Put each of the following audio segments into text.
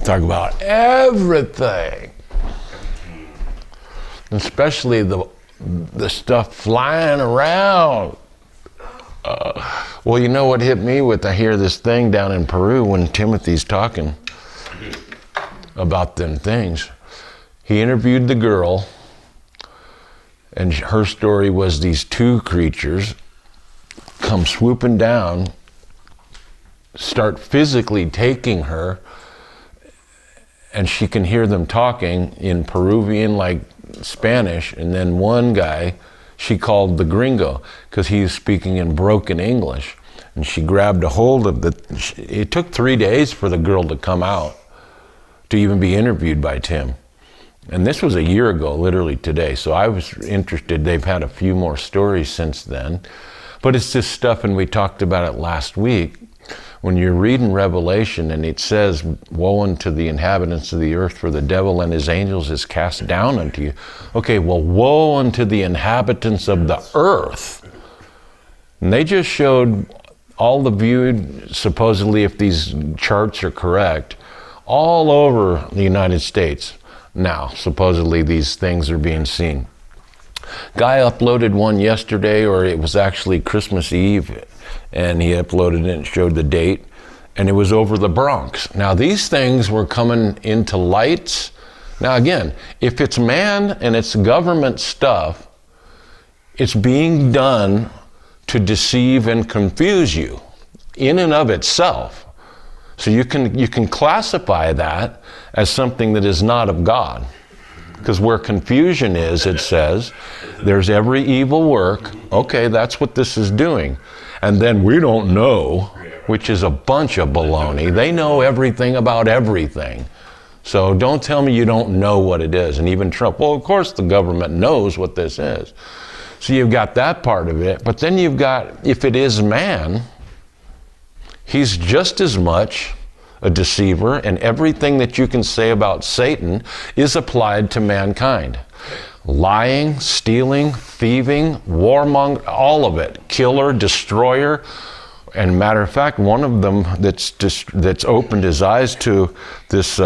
Talk about everything. Especially the stuff flying around. Well, you know what hit me with, I hear this thing down in Peru when Timothy's talking about them things. He interviewed the girl, and her story was these two creatures come swooping down, start physically taking her, and she can hear them talking in Peruvian, like Spanish, and then one guy she called the gringo because he was speaking in broken English, and she grabbed a hold of it took 3 days for the girl to come out to even be interviewed by Tim. And this was a year ago, literally today, so I was interested. They've had a few more stories since then, but it's this stuff, and we talked about it last week. When you're reading Revelation and it says, woe unto the inhabitants of the earth, for the devil and his angels is cast down unto you. Okay, well, woe unto the inhabitants of the earth. And they just showed all the viewed, supposedly, if these charts are correct, all over the United States. Now, supposedly these things are being seen. Guy uploaded one yesterday, or it was actually Christmas Eve, and he uploaded it and showed the date, and it was over the Bronx. Now, these things were coming into lights. Now, again, if it's man and it's government stuff, it's being done to deceive and confuse you in and of itself. So you can classify that as something that is not of God. Because where confusion is, it says, there's every evil work. Okay, that's what this is doing. And then we don't know, which is a bunch of baloney. They know everything about everything. So don't tell me you don't know what it is. And even Trump, well, of course the government knows what this is. So you've got that part of it. But then you've got, if it is man, he's just as much a deceiver, and everything that you can say about Satan is applied to mankind. Lying, stealing, thieving, warmonger, all of it. Killer, destroyer. And matter of fact, one of them that's opened his eyes to this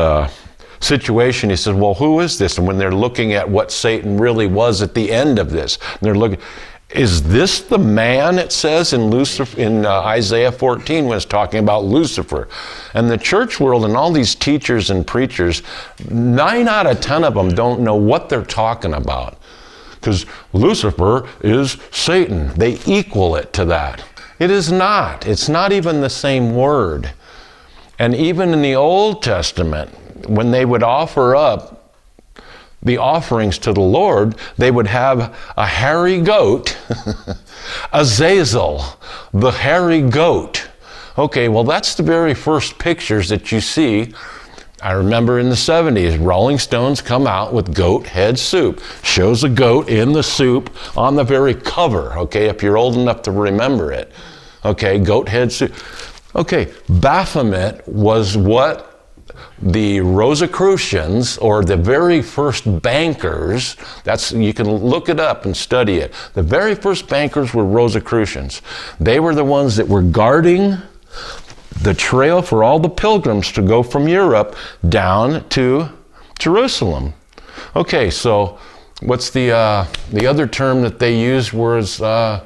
situation, he says, well, who is this? And when they're looking at what Satan really was at the end of this, and they're looking, is this the man, it says in Isaiah 14, when it's talking about Lucifer? And the church world and all these teachers and preachers, 9 out of 10 of them don't know what they're talking about. Because Lucifer is Satan. They equal it to that. It is not. It's not even the same word. And even in the Old Testament, when they would offer up the offerings to the Lord, they would have a hairy goat, Azazel, the hairy goat. Okay, well, that's the very first pictures that you see. I remember in the 70s, Rolling Stones come out with goat head soup. Shows a goat in the soup on the very cover, okay, if you're old enough to remember it. Okay, goat head soup. Okay, Baphomet was what the Rosicrucians, or the very first bankers, you can look it up and study it. The very first bankers were Rosicrucians. They were the ones that were guarding the trail for all the pilgrims to go from Europe down to Jerusalem. Okay, so what's the other term that they used was the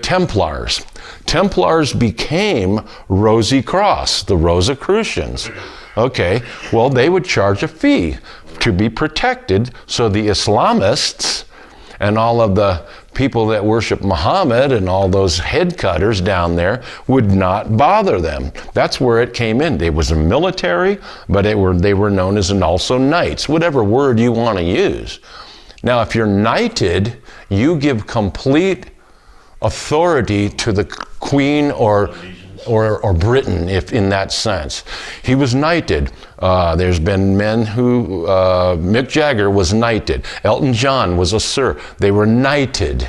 Templars. Templars became Rosy Cross, the Rosicrucians. Okay, well, they would charge a fee to be protected, so the Islamists and all of the people that worship Muhammad and all those head cutters down there would not bother them. That's where it came in. It was a military, but they were known as also knights, whatever word you want to use. Now, if you're knighted, you give complete authority to the queen or Britain, if in that sense. He was knighted. There's been men who, Mick Jagger was knighted. Elton John was a sir. They were knighted.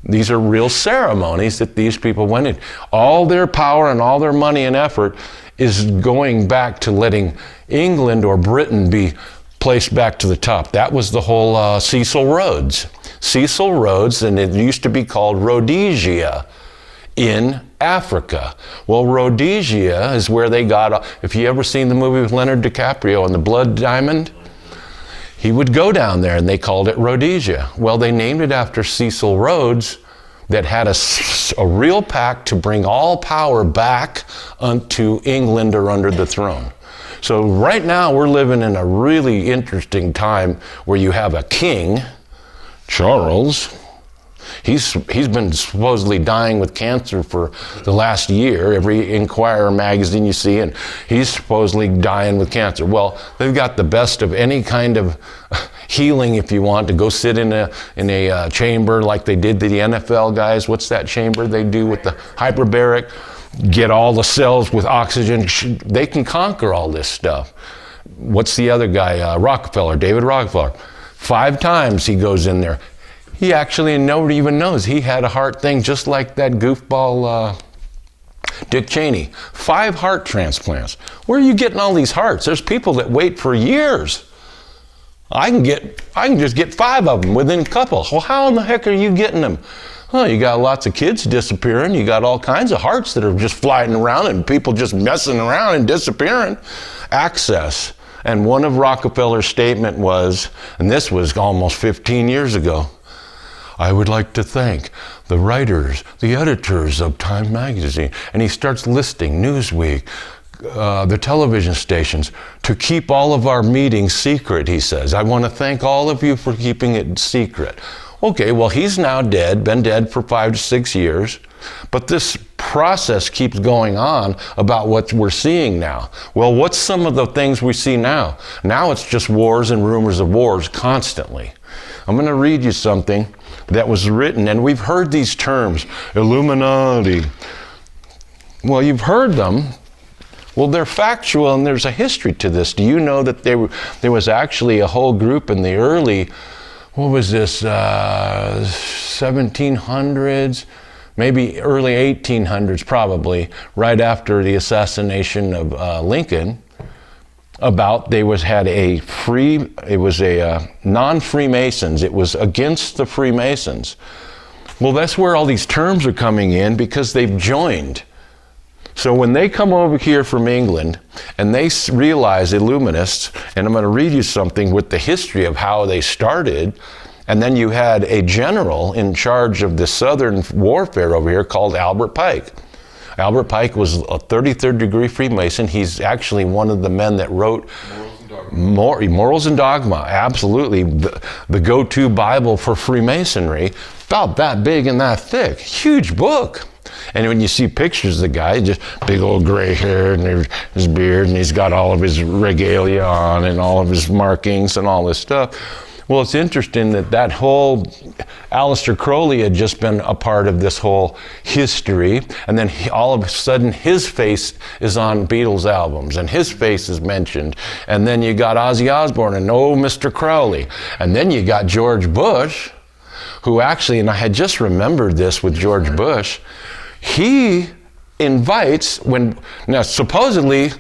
These are real ceremonies that these people went in. All their power and all their money and effort is going back to letting England or Britain be placed back to the top. That was the whole Cecil Rhodes. Cecil Rhodes, and it used to be called Rhodesia. in Africa. Well, Rhodesia is where they got, if you ever seen the movie with Leonardo DiCaprio and the Blood Diamond, he would go down there and they called it Rhodesia. Well, they named it after Cecil Rhodes, that had a real pact to bring all power back unto England or under the throne. So right now we're living in a really interesting time where you have a king, Charles. He's been supposedly dying with cancer for the last year. Every Inquirer magazine you see, and he's supposedly dying with cancer. Well, they've got the best of any kind of healing, if you want, to go sit in a chamber like they did to the NFL guys. What's that chamber they do with the hyperbaric? Get all the cells with oxygen. They can conquer all this stuff. What's the other guy? Rockefeller, David Rockefeller. 5 times he goes in there. He actually, and nobody even knows, he had a heart thing just like that goofball Dick Cheney. 5 heart transplants. Where are you getting all these hearts? There's people that wait for years. I can just get 5 of them within a couple. Well, how in the heck are you getting them? Well, you got lots of kids disappearing. You got all kinds of hearts that are just flying around and people just messing around and disappearing. Access. And one of Rockefeller's statement was, and this was almost 15 years ago, I would like to thank the writers, the editors of Time magazine. And he starts listing Newsweek, the television stations, to keep all of our meetings secret, he says. I want to thank all of you for keeping it secret. Okay, well, he's now dead, been dead for 5 to 6 years, but this process keeps going on about what we're seeing now. Well, what's some of the things we see now? Now it's just wars and rumors of wars constantly. I'm going to read you something that was written, and we've heard these terms, Illuminati. Well, you've heard them. Well, they're factual, and there's a history to this. Do you know that there was actually a whole group in the early, what was this, 1700s, maybe early 1800s probably, right after the assassination of Lincoln, about it was a non-Freemasons. It was against the Freemasons. Well, that's where all these terms are coming in because they've joined. So when they come over here from England and they realize Illuminists, and I'm going to read you something with the history of how they started, and then you had a general in charge of the southern warfare over here called Albert Pike. Albert Pike was a 33rd degree Freemason. He's actually one of the men that wrote Morals and Dogma, absolutely. The go-to Bible for Freemasonry, about that big and that thick. Huge book. And when you see pictures of the guy, just big old gray hair and his beard, and he's got all of his regalia on and all of his markings and all this stuff. Well, it's interesting that whole Aleister Crowley had just been a part of this whole history, and then all of a sudden his face is on Beatles albums, and his face is mentioned, and then you got Ozzy Osbourne and oh, Mr. Crowley, and then you got George Bush, who actually, and I had just remembered this with George Bush, he invites, now supposedly,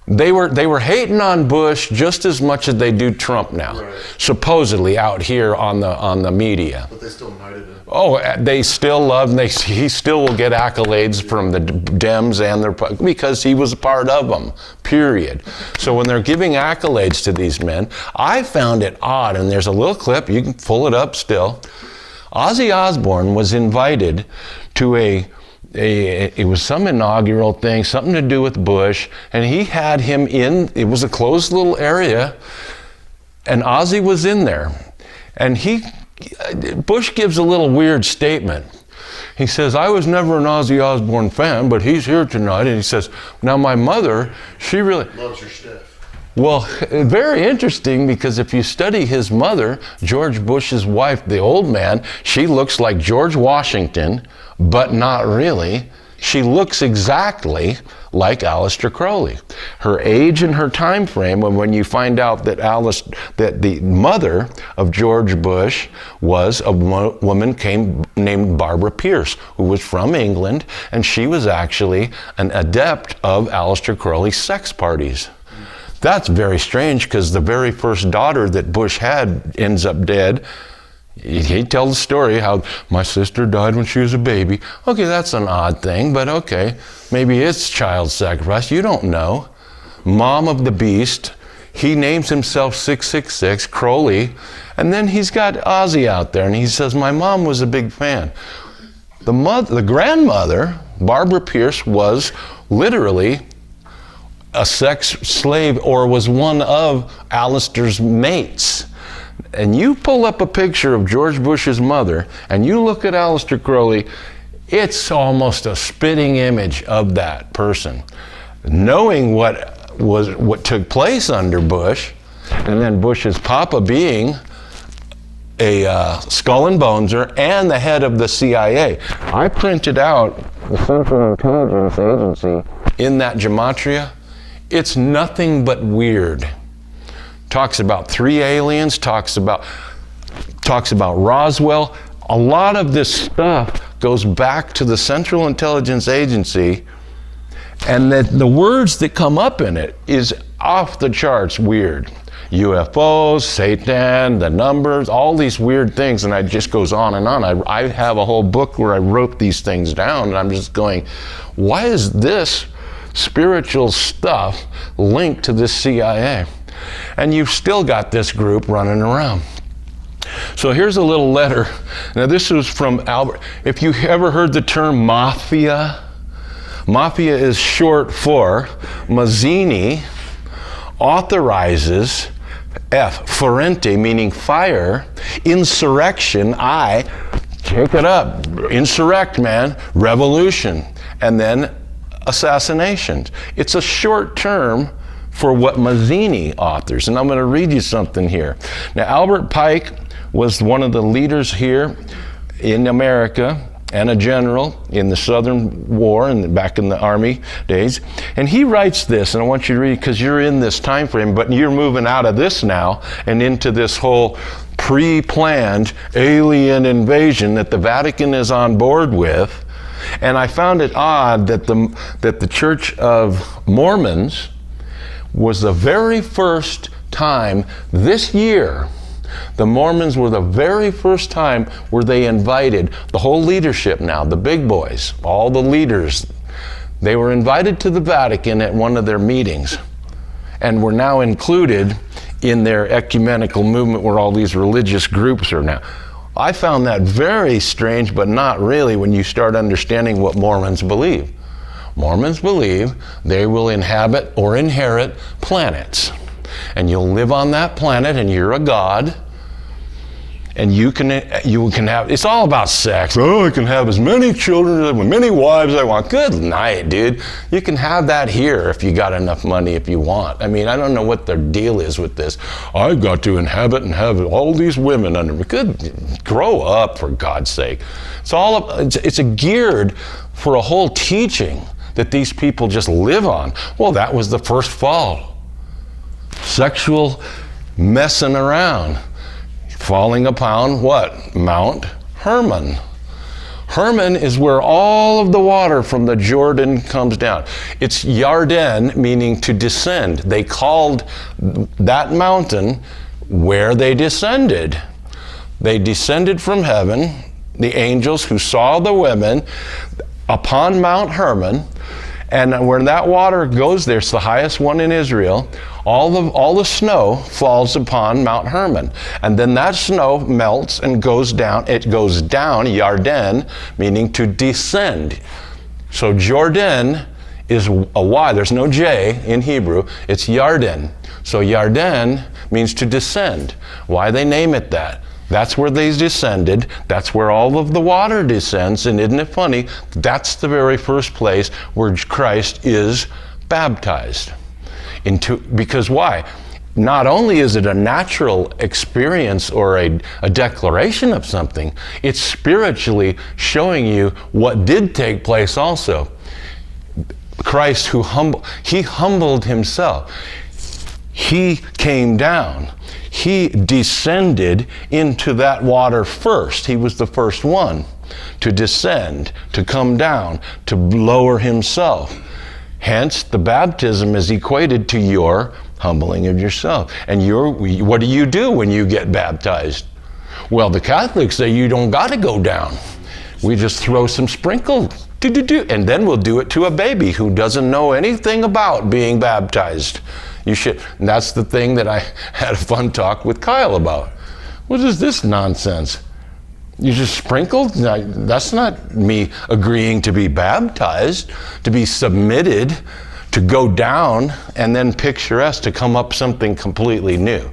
they were hating on Bush just as much as they do Trump now, right. Supposedly out here on the media. But they still invited him. Oh, they still love him. He still will get accolades from the Dems and because he was a part of them, period. So when they're giving accolades to these men, I found it odd, and there's a little clip, you can pull it up still. Ozzy Osbourne was invited to it was some inaugural thing, something to do with Bush, and he had him in, it was a closed little area, and Ozzy was in there. And Bush gives a little weird statement. He says, I was never an Ozzy Osbourne fan, but he's here tonight. And he says, now my mother, she really loves your stuff. Well, very interesting, because if you study his mother, George Bush's wife, the old man, she looks like George Washington, but not really. She looks exactly like Aleister Crowley. Her age and her time frame, and when you find out that the mother of George Bush was a woman named Barbara Pierce, who was from England, and she was actually an adept of Aleister Crowley's sex parties. That's very strange, because the very first daughter that Bush had ends up dead. He'd tell the story how my sister died when she was a baby. Okay, that's an odd thing, but okay. Maybe it's child sacrifice. You don't know. Mom of the beast. He names himself 666, Crowley. And then he's got Ozzy out there, and he says, my mom was a big fan. The grandmother, Barbara Pierce, was literally a sex slave, or was one of Alistair's mates. And you pull up a picture of George Bush's mother, and you look at Aleister Crowley, it's almost a spitting image of that person. Knowing what took place under Bush, and then Bush's papa being a skull and boneser and the head of the CIA. I printed out the Central Intelligence Agency in that gematria. It's nothing but weird. Talks about 3 aliens, talks about Roswell. A lot of this stuff goes back to the Central Intelligence Agency, and the words that come up in it is off the charts weird. UFOs, Satan, the numbers, all these weird things, and it just goes on and on. I have a whole book where I wrote these things down, and I'm just going, why is this spiritual stuff linked to this CIA? And you've still got this group running around. So here's a little letter. Now this was from Albert. If you ever heard the term mafia, mafia is short for Mazzini authorizes ferente, meaning fire, insurrection, take it up, insurrect, man, revolution, and then assassinations. It's a short term for what Mazzini authors. And I'm going to read you something here. Now, Albert Pike was one of the leaders here in America and a general in the Southern War and back in the Army days. And he writes this, and I want you to read because you're in this time frame, but you're moving out of this now and into this whole pre-planned alien invasion that the Vatican is on board with. And I found it odd that the Church of Mormons was the very first time this year. The Mormons were the very first time where they invited the whole leadership now, the big boys, all the leaders. They were invited to the Vatican at one of their meetings and were now included in their ecumenical movement where all these religious groups are now. I found that very strange, but not really when you start understanding what Mormons believe. Mormons believe they will inhabit or inherit planets. And you'll live on that planet and you're a god. And you can have, it's all about sex. Oh, I can have as many children, as many wives as I want. Good night, dude. You can have that here if you got enough money if you want. I mean, I don't know what their deal is with this. I've got to inhabit and have all these women under me. Good, grow up for God's sake. It's geared for a whole teaching that these people just live on. Well, that was the first fall. Sexual messing around. Falling upon what? Mount Hermon. Hermon is where all of the water from the Jordan comes down. It's Yarden, meaning to descend. They called that mountain where they descended. They descended from heaven, the angels who saw the women upon Mount Hermon. And when that water goes there, it's the highest one in Israel, all the snow falls upon Mount Hermon. And then that snow melts and goes down. It goes down, Yarden, meaning to descend. So Jordan is a Y. There's no J in Hebrew. It's Yarden. So Yarden means to descend. Why they name it that? That's where they descended. That's where all of the water descends. And isn't it funny? That's the very first place where Christ is baptized. Because why? Not only is it a natural experience or a declaration of something, it's spiritually showing you what did take place also. Christ he humbled himself. He came down. He descended into that water first. He was the first one to descend, to come down, to lower himself. Hence, the baptism is equated to your humbling of yourself. And what do you do when you get baptized? Well, the Catholics say you don't got to go down. We just throw some sprinkles, and then we'll do it to a baby who doesn't know anything about being baptized. You should. And that's the thing that I had a fun talk with Kyle about. What is this nonsense? You just sprinkled? That's not me agreeing to be baptized, to be submitted, to go down, and then picture us to come up something completely new.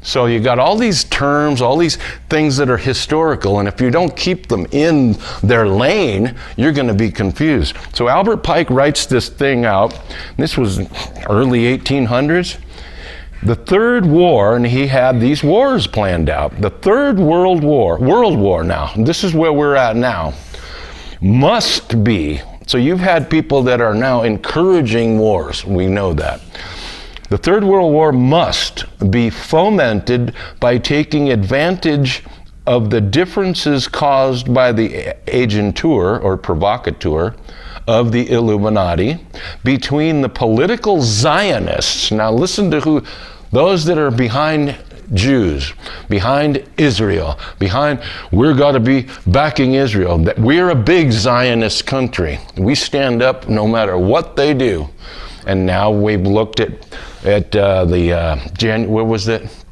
So you got all these terms, all these things that are historical, and if you don't keep them in their lane, you're going to be confused. So Albert Pike writes this thing out. This was early 1800s. The Third War, and he had these wars planned out. The Third World War now, this is where we're at now, must be. So you've had people that are now encouraging wars. We know that. The Third World War must be fomented by taking advantage of the differences caused by the agentur or provocateur of the Illuminati between the political Zionists. Now listen to who, those that are behind Jews, behind Israel, behind, we're got to be backing Israel. That we're a big Zionist country. We stand up no matter what they do. And now we've looked at what was it?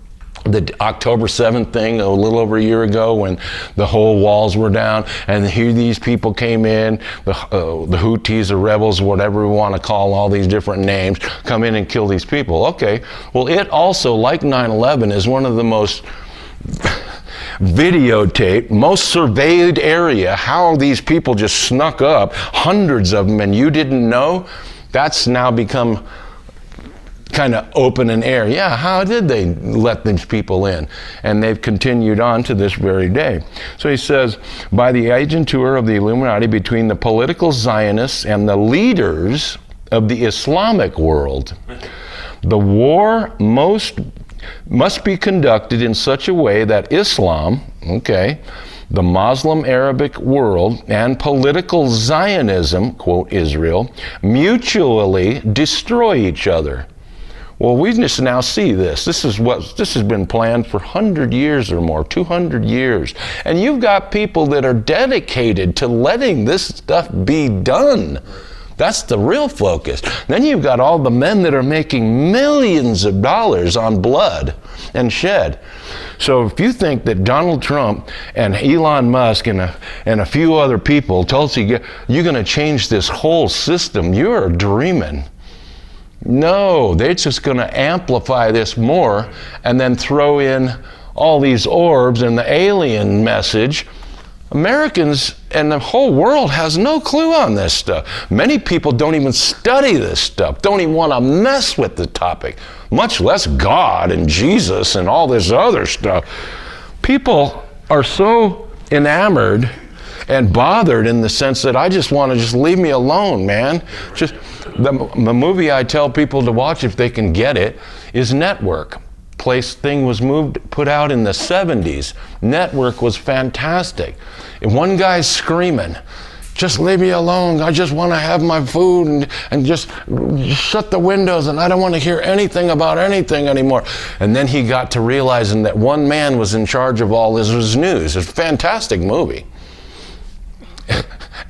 The October 7th thing a little over a year ago when the whole walls were down, and here these people came in, the Houthis, the rebels, whatever we want to call all these different names, come in and kill these people. Okay, well it also, like 9/11, is one of the most videotaped, most surveyed area, how these people just snuck up, hundreds of them, and you didn't know. That's now become kind of open and air. Yeah, how did they let these people in? And they've continued on to this very day. So he says, by the agentur of the Illuminati between the political Zionists and the leaders of the Islamic world, the war must be conducted in such a way that Islam, the Muslim Arabic world, and political Zionism, quote Israel, mutually destroy each other. Well, we just now see this. This has been planned for 100 years or more, 200 years. And you've got people that are dedicated to letting this stuff be done. That's the real focus. Then you've got all the men that are making millions of dollars on blood and shed. So if you think that Donald Trump and Elon Musk and a few other people, Tulsi, you're going to change this whole system, you're dreaming. No, they're just going to amplify this more and then throw in all these orbs and the alien message. Americans and the whole world has no clue on this stuff. Many people don't even study this stuff, don't even want to mess with the topic, much less God and Jesus and all this other stuff. People are so enamored and bothered in the sense that I just want to just leave me alone, man. Just the movie I tell people to watch if they can get it is Network. Thing was put out in the 70s. Network was fantastic. And one guy's screaming, just leave me alone. I just want to have my food and just shut the windows, and I don't want to hear anything about anything anymore. And then he got to realizing that one man was in charge of all his news. It's a fantastic movie.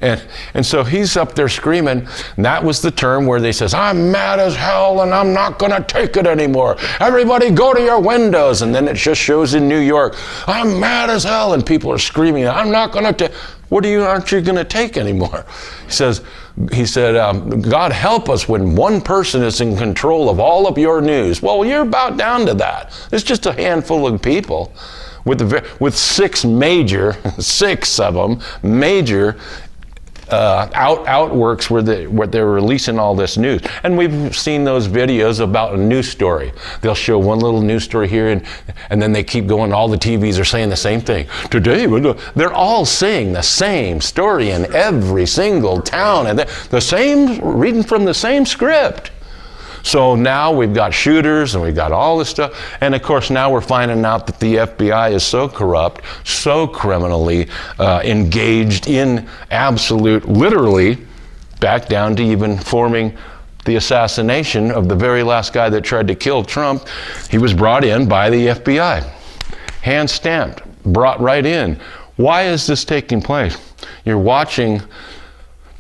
And so he's up there screaming, and that was the term where they says, I'm mad as hell and I'm not going to take it anymore. Everybody go to your windows. And then it just shows in New York, I'm mad as hell, and people are screaming, I'm not going to take, aren't you going to take anymore? He said, God help us when one person is in control of all of your news. Well, you're about down to that. It's just a handful of people with six of them major outworks where they're releasing all this news. And we've seen those videos about a news story. They'll show one little news story here and then they keep going. All the TVs are saying the same thing. Today, they're all saying the same story in every single town, and the same, reading from the same script. So now we've got shooters and we've got all this stuff. And of course now we're finding out that the FBI is so corrupt, so criminally engaged in absolute, literally, back down to even forming the assassination of the very last guy that tried to kill Trump. He was brought in by the FBI, hand stamped. brought right in. Why is this taking place? You're watching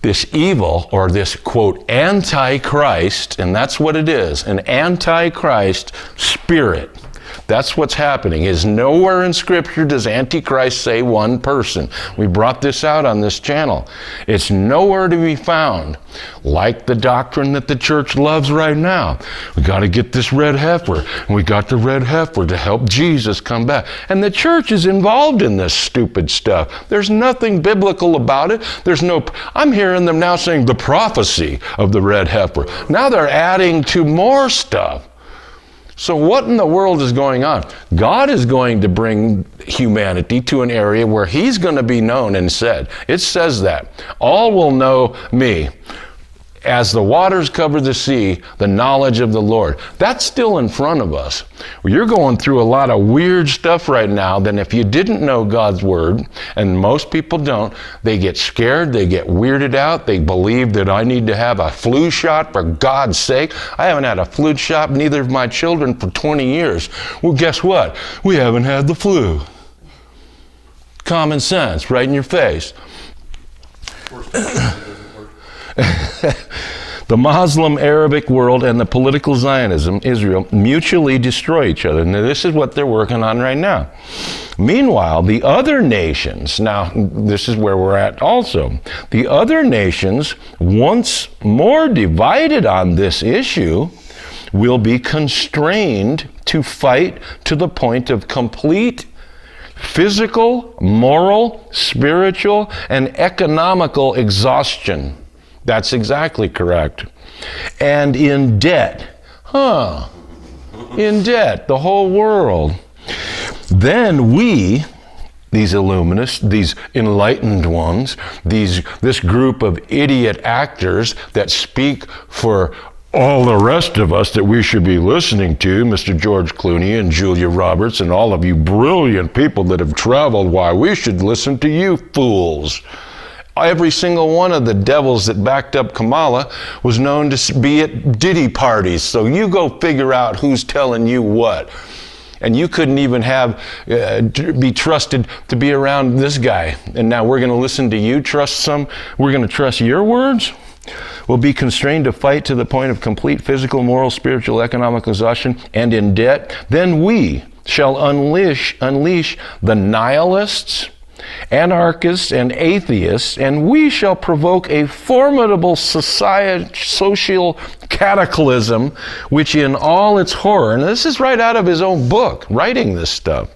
this evil, or this, quote, antichrist, and that's what it is, an antichrist spirit. That's what's happening. Is nowhere in Scripture does Antichrist say one person. We brought this out on this channel. It's nowhere to be found. Like the doctrine that the church loves right now. We got to get this red heifer. And we got the red heifer to help Jesus come back. And the church is involved in this stupid stuff. There's nothing biblical about it. I'm hearing them now saying the prophecy of the red heifer. Now they're adding to more stuff. So what in the world is going on? God is going to bring humanity to an area where he's going to be known and said. It says that. All will know me. As the waters cover the sea, the knowledge of the Lord. That's still in front of us. You're going through a lot of weird stuff right now. Then if you didn't know God's word, and most people don't, they get scared, they get weirded out, they believe that I need to have a flu shot for God's sake. I haven't had a flu shot, neither have my children, for 20 years. Well, guess what? We haven't had the flu. Common sense, right in your face. The Muslim Arabic world and the political Zionism, Israel, mutually destroy each other. Now, this is what they're working on right now. Meanwhile, the other nations, now this is where we're at also, the other nations, once more divided on this issue, will be constrained to fight to the point of complete physical, moral, spiritual, and economical exhaustion. That's exactly correct. And in debt. In debt, the whole world. Then we, these illuminists, these enlightened ones, this group of idiot actors that speak for all the rest of us that we should be listening to, Mr. George Clooney and Julia Roberts and all of you brilliant people that have traveled, why we should listen to you fools. Every single one of the devils that backed up Kamala was known to be at Diddy parties. So you go figure out who's telling you what. And you couldn't even be trusted to be around this guy. And now we're going to listen to you, we're going to trust your words? Will be constrained to fight to the point of complete physical, moral, spiritual, economic exhaustion, and in debt. Then we shall unleash the nihilists, anarchists, and atheists, and we shall provoke a formidable social cataclysm, which in all its horror, and this is right out of his own book, writing this stuff,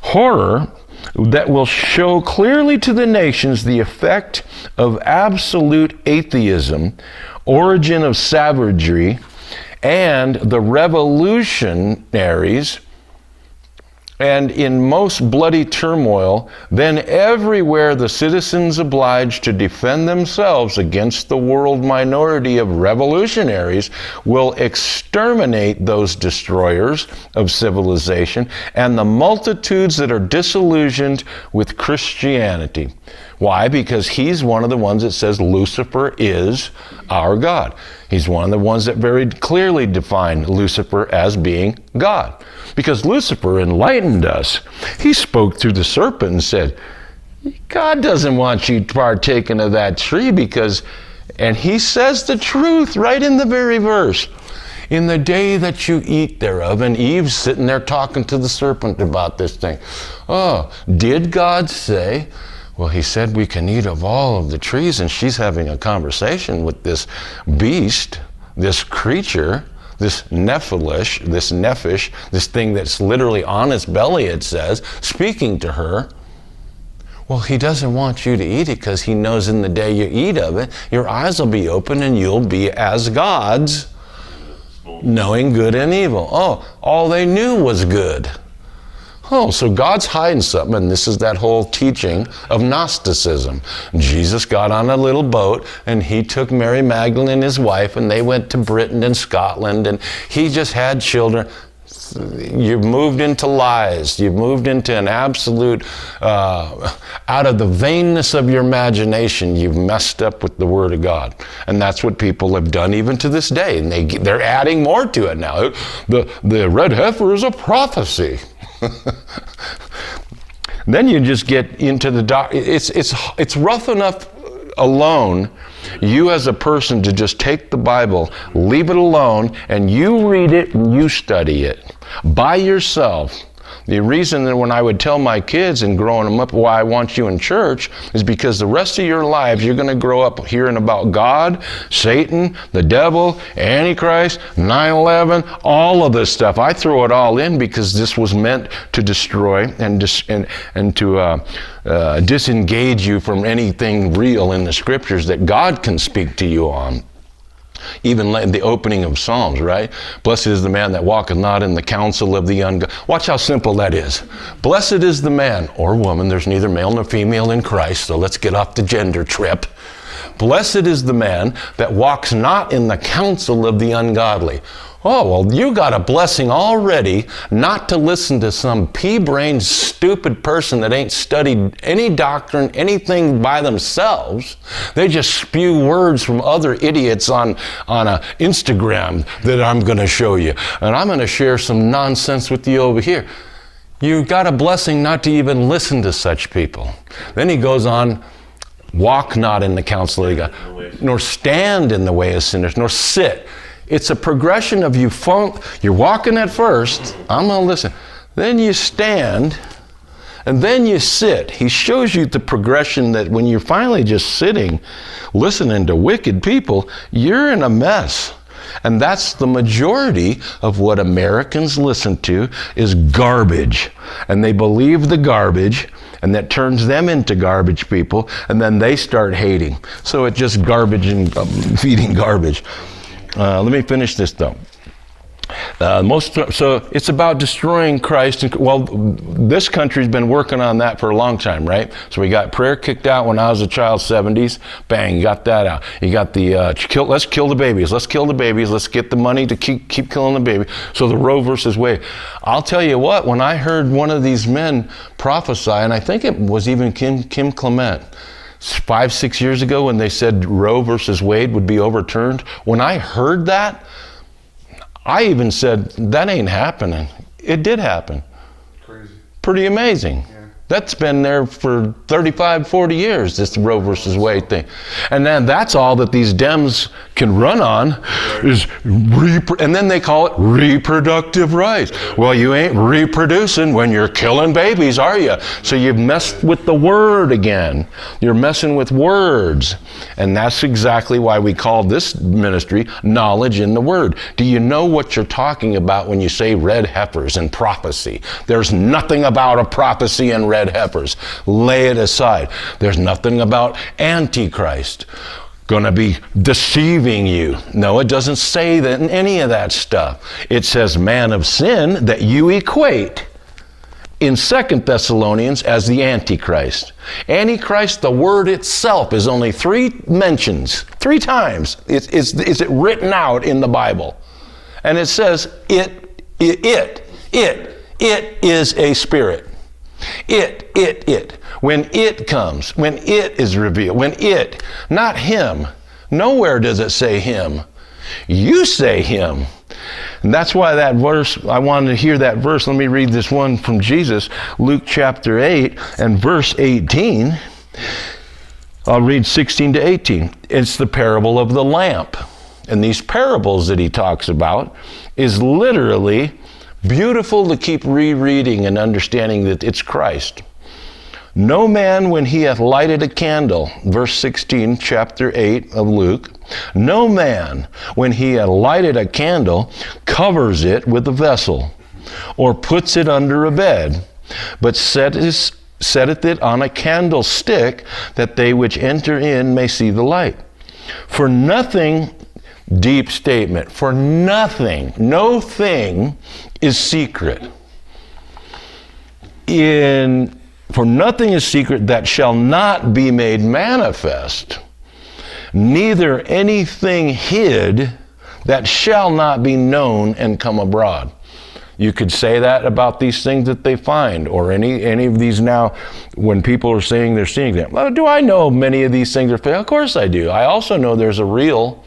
horror that will show clearly to the nations the effect of absolute atheism, origin of savagery, and the revolutionaries, and in most bloody turmoil, then everywhere the citizens obliged to defend themselves against the world minority of revolutionaries will exterminate those destroyers of civilization and the multitudes that are disillusioned with Christianity. Why? Because he's one of the ones that says Lucifer is our God. He's one of the ones that very clearly defined Lucifer as being God. Because Lucifer enlightened us. He spoke through the serpent and said, God doesn't want you partaking of that tree and he says the truth right in the very verse. In the day that you eat thereof, and Eve's sitting there talking to the serpent about this thing. Oh, did God say? Well, he said we can eat of all of the trees, and she's having a conversation with this beast, this creature, this nephish, this thing that's literally on its belly, it says, speaking to her. Well, he doesn't want you to eat it because he knows in the day you eat of it, your eyes will be open and you'll be as gods, knowing good and evil. Oh, all they knew was good. Oh, so God's hiding something, and this is that whole teaching of Gnosticism. Jesus got on a little boat, and he took Mary Magdalene and his wife, and they went to Britain and Scotland, and he just had children. You've moved into lies. You've moved into an absolute, out of the vainness of your imagination, you've messed up with the Word of God. And that's what people have done even to this day. And they're adding more to it now. The red heifer is a prophecy. Then you just get into the it's rough enough alone, you as a person, to just take the Bible, leave it alone, and you read it and you study it by yourself. The reason that when I would tell my kids and growing them up why I want you in church is because the rest of your lives you're going to grow up hearing about God, Satan, the devil, Antichrist, 9/11, all of this stuff. I throw it all in because this was meant to destroy and to disengage you from anything real in the scriptures that God can speak to you on. Even the opening of Psalms, right? Blessed is the man that walketh not in the counsel of the ungodly. Watch how simple that is. Blessed is the man or woman, there's neither male nor female in Christ, so let's get off the gender trip. Blessed is the man that walks not in the counsel of the ungodly. Oh, well, you got a blessing already not to listen to some pea-brained, stupid person that ain't studied any doctrine, anything by themselves. They just spew words from other idiots on a Instagram that I'm going to show you. And I'm going to share some nonsense with you over here. You got a blessing not to even listen to such people. Then he goes on, walk not in the counsel of God, nor stand in the way of sinners, nor sit. It's a progression of you're walking at first, I'm going to listen. Then you stand, and then you sit. He shows you the progression that when you're finally just sitting, listening to wicked people, you're in a mess. And that's the majority of what Americans listen to is garbage. And they believe the garbage, and that turns them into garbage people, and then they start hating. So it's just garbage and feeding garbage. Let me finish this though. So it's about destroying Christ. Well, this country's been working on that for a long time, right? So we got prayer kicked out when I was a child, 70s. Bang, you got that out. You got the, let's kill the babies. Let's kill the babies. Let's get the money to keep killing the baby. So the Roe versus Wade. I'll tell you what, when I heard one of these men prophesy, and I think it was even Kim Clement, 5-6 years ago when they said Roe versus Wade would be overturned, when I heard that, I even said, that ain't happening. It did happen. Crazy. Pretty amazing. Yeah. That's been there for 35, 40 years, this Roe versus Wade thing. And then that's all that these Dems can run on is, and then they call it reproductive rights. Well, you ain't reproducing when you're killing babies, are you? So you've messed with the word again. You're messing with words. And that's exactly why we call this ministry Knowledge in the Word. Do you know what you're talking about when you say red heifers and prophecy? There's nothing about a prophecy in red heifers. Lay it aside. There's nothing about Antichrist going to be deceiving you. No, it doesn't say that in any of that stuff. It says man of sin that you equate in 2 Thessalonians as the Antichrist. Antichrist, the word itself, is only 3 mentions, 3 times. Is it written out in the Bible. And it says it is a spirit. It. When it comes, when it is revealed, not him. Nowhere does it say him. You say him. And that's why that verse, I wanted to hear that verse. Let me read this one from Jesus, Luke chapter 8 and verse 18. I'll read 16 to 18. It's the parable of the lamp. And these parables that he talks about is literally beautiful to keep rereading and understanding that it's Christ. No man, when he hath lighted a candle, verse 16, chapter 8 of Luke, no man, when he hath lighted a candle, covers it with a vessel, or puts it under a bed, but setteth it on a candlestick, that they which enter in may see the light. For nothing, deep statement, for nothing, no thing is secret. For nothing is secret that shall not be made manifest, neither anything hid that shall not be known and come abroad. You could say that about these things that they find, or any of these now, when people are saying they're seeing them. Well, do I know many of these things are fake? Of course I do. I also know there's a real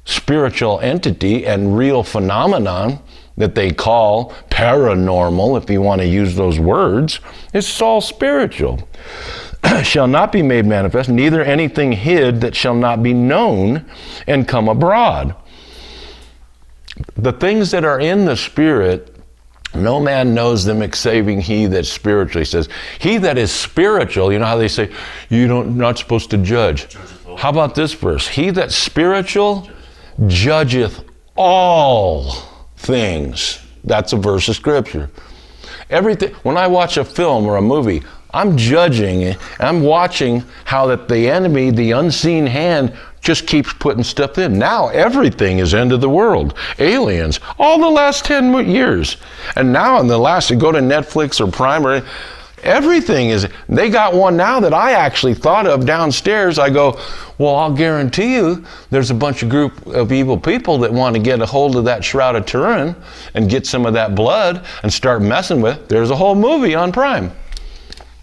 spiritual entity and real phenomenon that they call paranormal, if you want to use those words, it's all spiritual. Shall not be made manifest, neither anything hid that shall not be known and come abroad. The things that are in the Spirit, no man knows them excepting he that spiritually says. He that is spiritual, you know how they say, not supposed to judge. How about this verse? He that's spiritual judgeth all things. That's a verse of Scripture. Everything. When I watch a film or a movie, I'm judging it. I'm watching how that the enemy, the unseen hand, just keeps putting stuff in. Now everything is end of the world. Aliens, all the last 10 years. And now in the last, you go to Netflix or Prime or everything is, they got one now that I actually thought of downstairs. I go, well, I'll guarantee you there's a bunch of group of evil people that want to get a hold of that Shroud of Turin and get some of that blood and start messing with. There's a whole movie on Prime.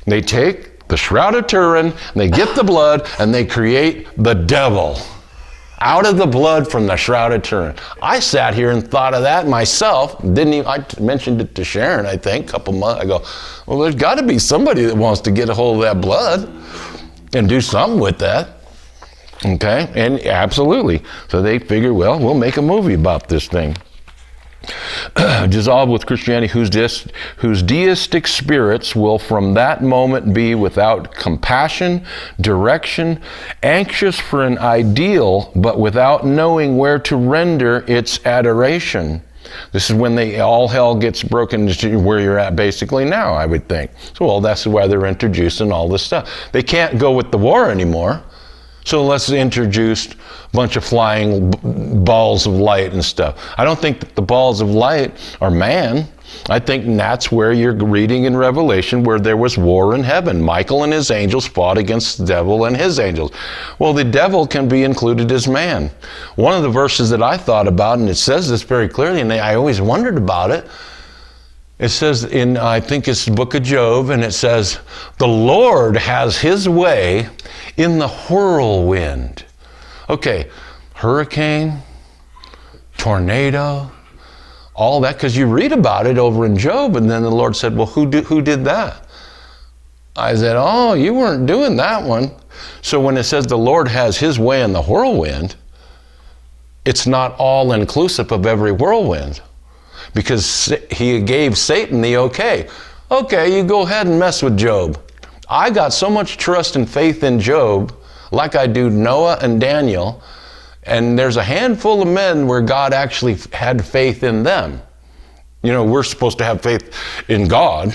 They take the Shroud of Turin, they get the blood, and they create the devil out of the blood from the Shroud of Turin. I sat here and thought of that myself. I mentioned it to Sharon, I think, a couple months ago. Well, there's got to be somebody that wants to get a hold of that blood and do something with that. Okay, and absolutely. So they figure, well, we'll make a movie about this thing. Dissolved with Christianity, whose deistic spirits will from that moment be without compassion, direction, anxious for an ideal, but without knowing where to render its adoration. This is when all hell gets broken to where you're at basically now, I would think. So, well, that's why they're introducing all this stuff. They can't go with the war anymore. So let's introduce a bunch of flying balls of light and stuff. I don't think that the balls of light are man. I think that's where you're reading in Revelation where there was war in heaven. Michael and his angels fought against the devil and his angels. Well, the devil can be included as man. One of the verses that I thought about, and it says this very clearly, and I always wondered about it, it says in, I think it's the book of Job, and it says, the Lord has his way in the whirlwind. Okay, hurricane, tornado, all that, because you read about it over in Job, and then the Lord said, well, who did that? I said, oh, you weren't doing that one. So when it says the Lord has his way in the whirlwind, it's not all inclusive of every whirlwind. Because he gave Satan the okay. Okay, you go ahead and mess with Job. I got so much trust and faith in Job, like I do Noah and Daniel, and there's a handful of men where God actually had faith in them. You know, we're supposed to have faith in God.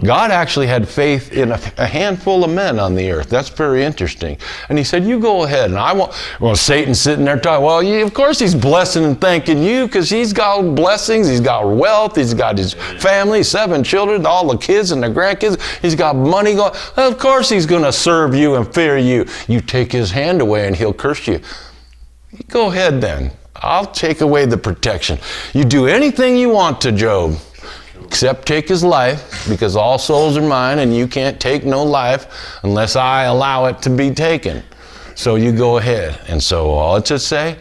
God actually had faith in a handful of men on the earth. That's very interesting. And he said, you go ahead. And Satan's sitting there talking, well, of course he's blessing and thanking you because he's got blessings, he's got wealth, he's got his family, 7 children, all the kids and the grandkids, he's got money going. Of course he's going to serve you and fear you. You take his hand away and he'll curse you. Go ahead then. I'll take away the protection. You do anything you want to Job, except take his life, because all souls are mine, and you can't take no life unless I allow it to be taken. So you go ahead. And so all it should say,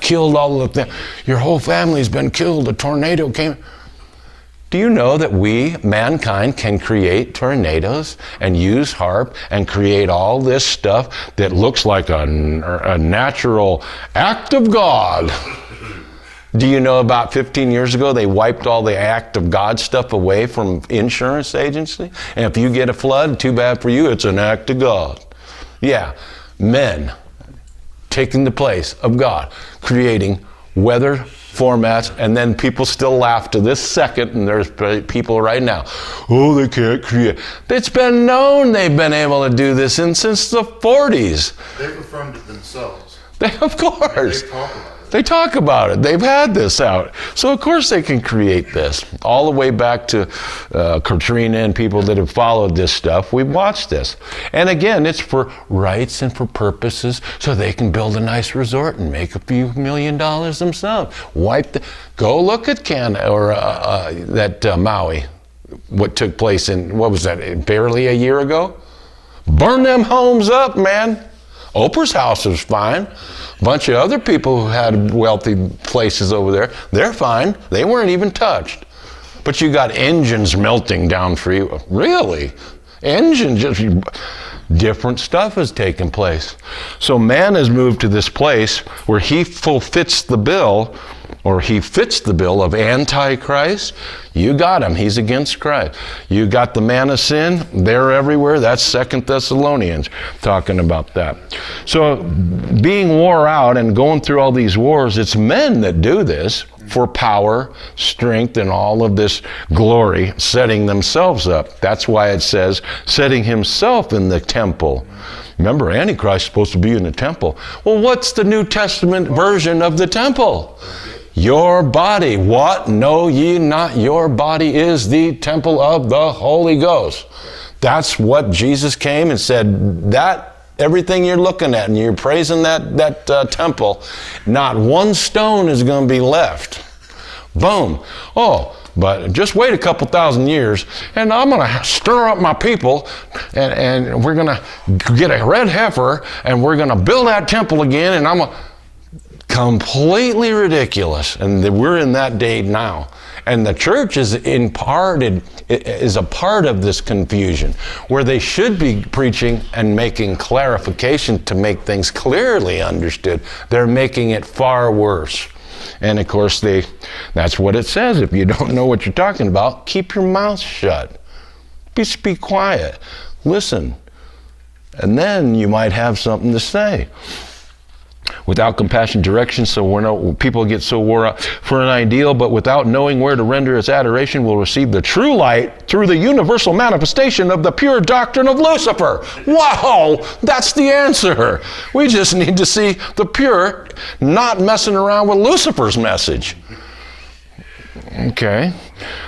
killed all of them. Your whole family's been killed. A tornado came. Do you know that we, mankind, can create tornadoes and use HAARP and create all this stuff that looks like a natural act of God? Do you know about 15 years ago, they wiped all the act of God stuff away from insurance agency? And if you get a flood, too bad for you, it's an act of God. Yeah, men taking the place of God, creating weather formats, and then people still laugh to this second, and there's people right now, oh, they can't create. It's been known they've been able to do this since the 40s. They've affirmed it themselves. Of course. They talk about it. They talk about it. They've had this out. So of course they can create this. All the way back to Katrina and people that have followed this stuff. We've watched this. And again, it's for rights and for purposes so they can build a nice resort and make a few $1 million themselves. Go look at Maui. What took place what was that, barely a year ago? Burn them homes up, man. Oprah's house was fine. A bunch of other people who had wealthy places over there, they're fine. They weren't even touched. But you got engines melting down freeway. Really? Engines, just different stuff is taking place. So man has moved to this place where he fits the bill of Antichrist. You got him. He's against Christ. You got the man of sin. They're everywhere. That's 2 Thessalonians talking about that. So being wore out and going through all these wars, it's men that do this for power, strength, and all of this glory, setting themselves up. That's why it says, setting himself in the temple. Remember, Antichrist is supposed to be in the temple. Well, what's the New Testament version of the temple? Your body. What? Know ye not your body is the temple of the Holy Ghost. That's what Jesus came and said, that everything you're looking at and you're praising that temple, not one stone is going to be left. Boom. Oh, but just wait a couple thousand years and I'm going to stir up my people and we're going to get a red heifer and we're going to build that temple again, and I'm completely ridiculous. And we're in that day now. And the church is a part of this confusion, where they should be preaching and making clarification to make things clearly understood. They're making it far worse. And of course, that's what it says. If you don't know what you're talking about, keep your mouth shut. Be quiet. Listen. And then you might have something to say. Without compassion, direction, so people get so wore out for an ideal, but without knowing where to render its adoration, will receive the true light through the universal manifestation of the pure doctrine of Lucifer. Wow, that's the answer. We just need to see the pure, not messing around with Lucifer's message. Okay,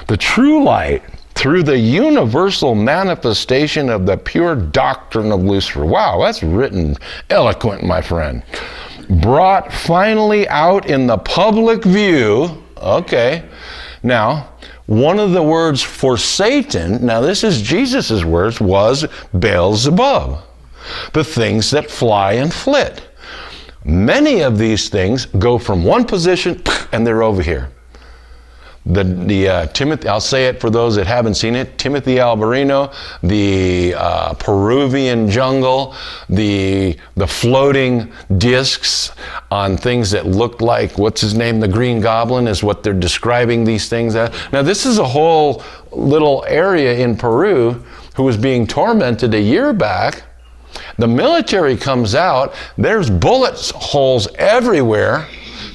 the true light through the universal manifestation of the pure doctrine of Lucifer. Wow, that's written eloquent, my friend. Brought finally out in the public view. Okay. Now, one of the words for Satan, now this is Jesus' words, was Beelzebub. The things that fly and flit. Many of these things go from one position and they're over here. Timothy, I'll say it for those that haven't seen it, Timothy Alberino, the Peruvian jungle, the floating discs on things that looked like, what's his name, the Green Goblin is what they're describing these things as. Now this is a whole little area in Peru who was being tormented a year back. The military comes out, there's bullet holes everywhere,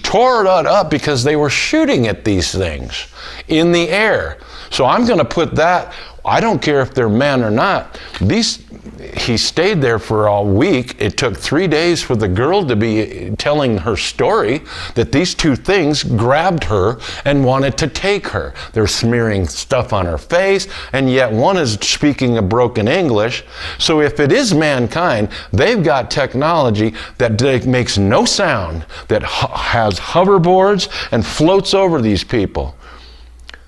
tore it up because they were shooting at these things in the air. So I'm going to put that, I don't care if they're men or not. He stayed there for a week. It took 3 days for the girl to be telling her story that these two things grabbed her and wanted to take her. They're smearing stuff on her face, and yet one is speaking a broken English. So if it is mankind, they've got technology that makes no sound, that has hoverboards and floats over these people.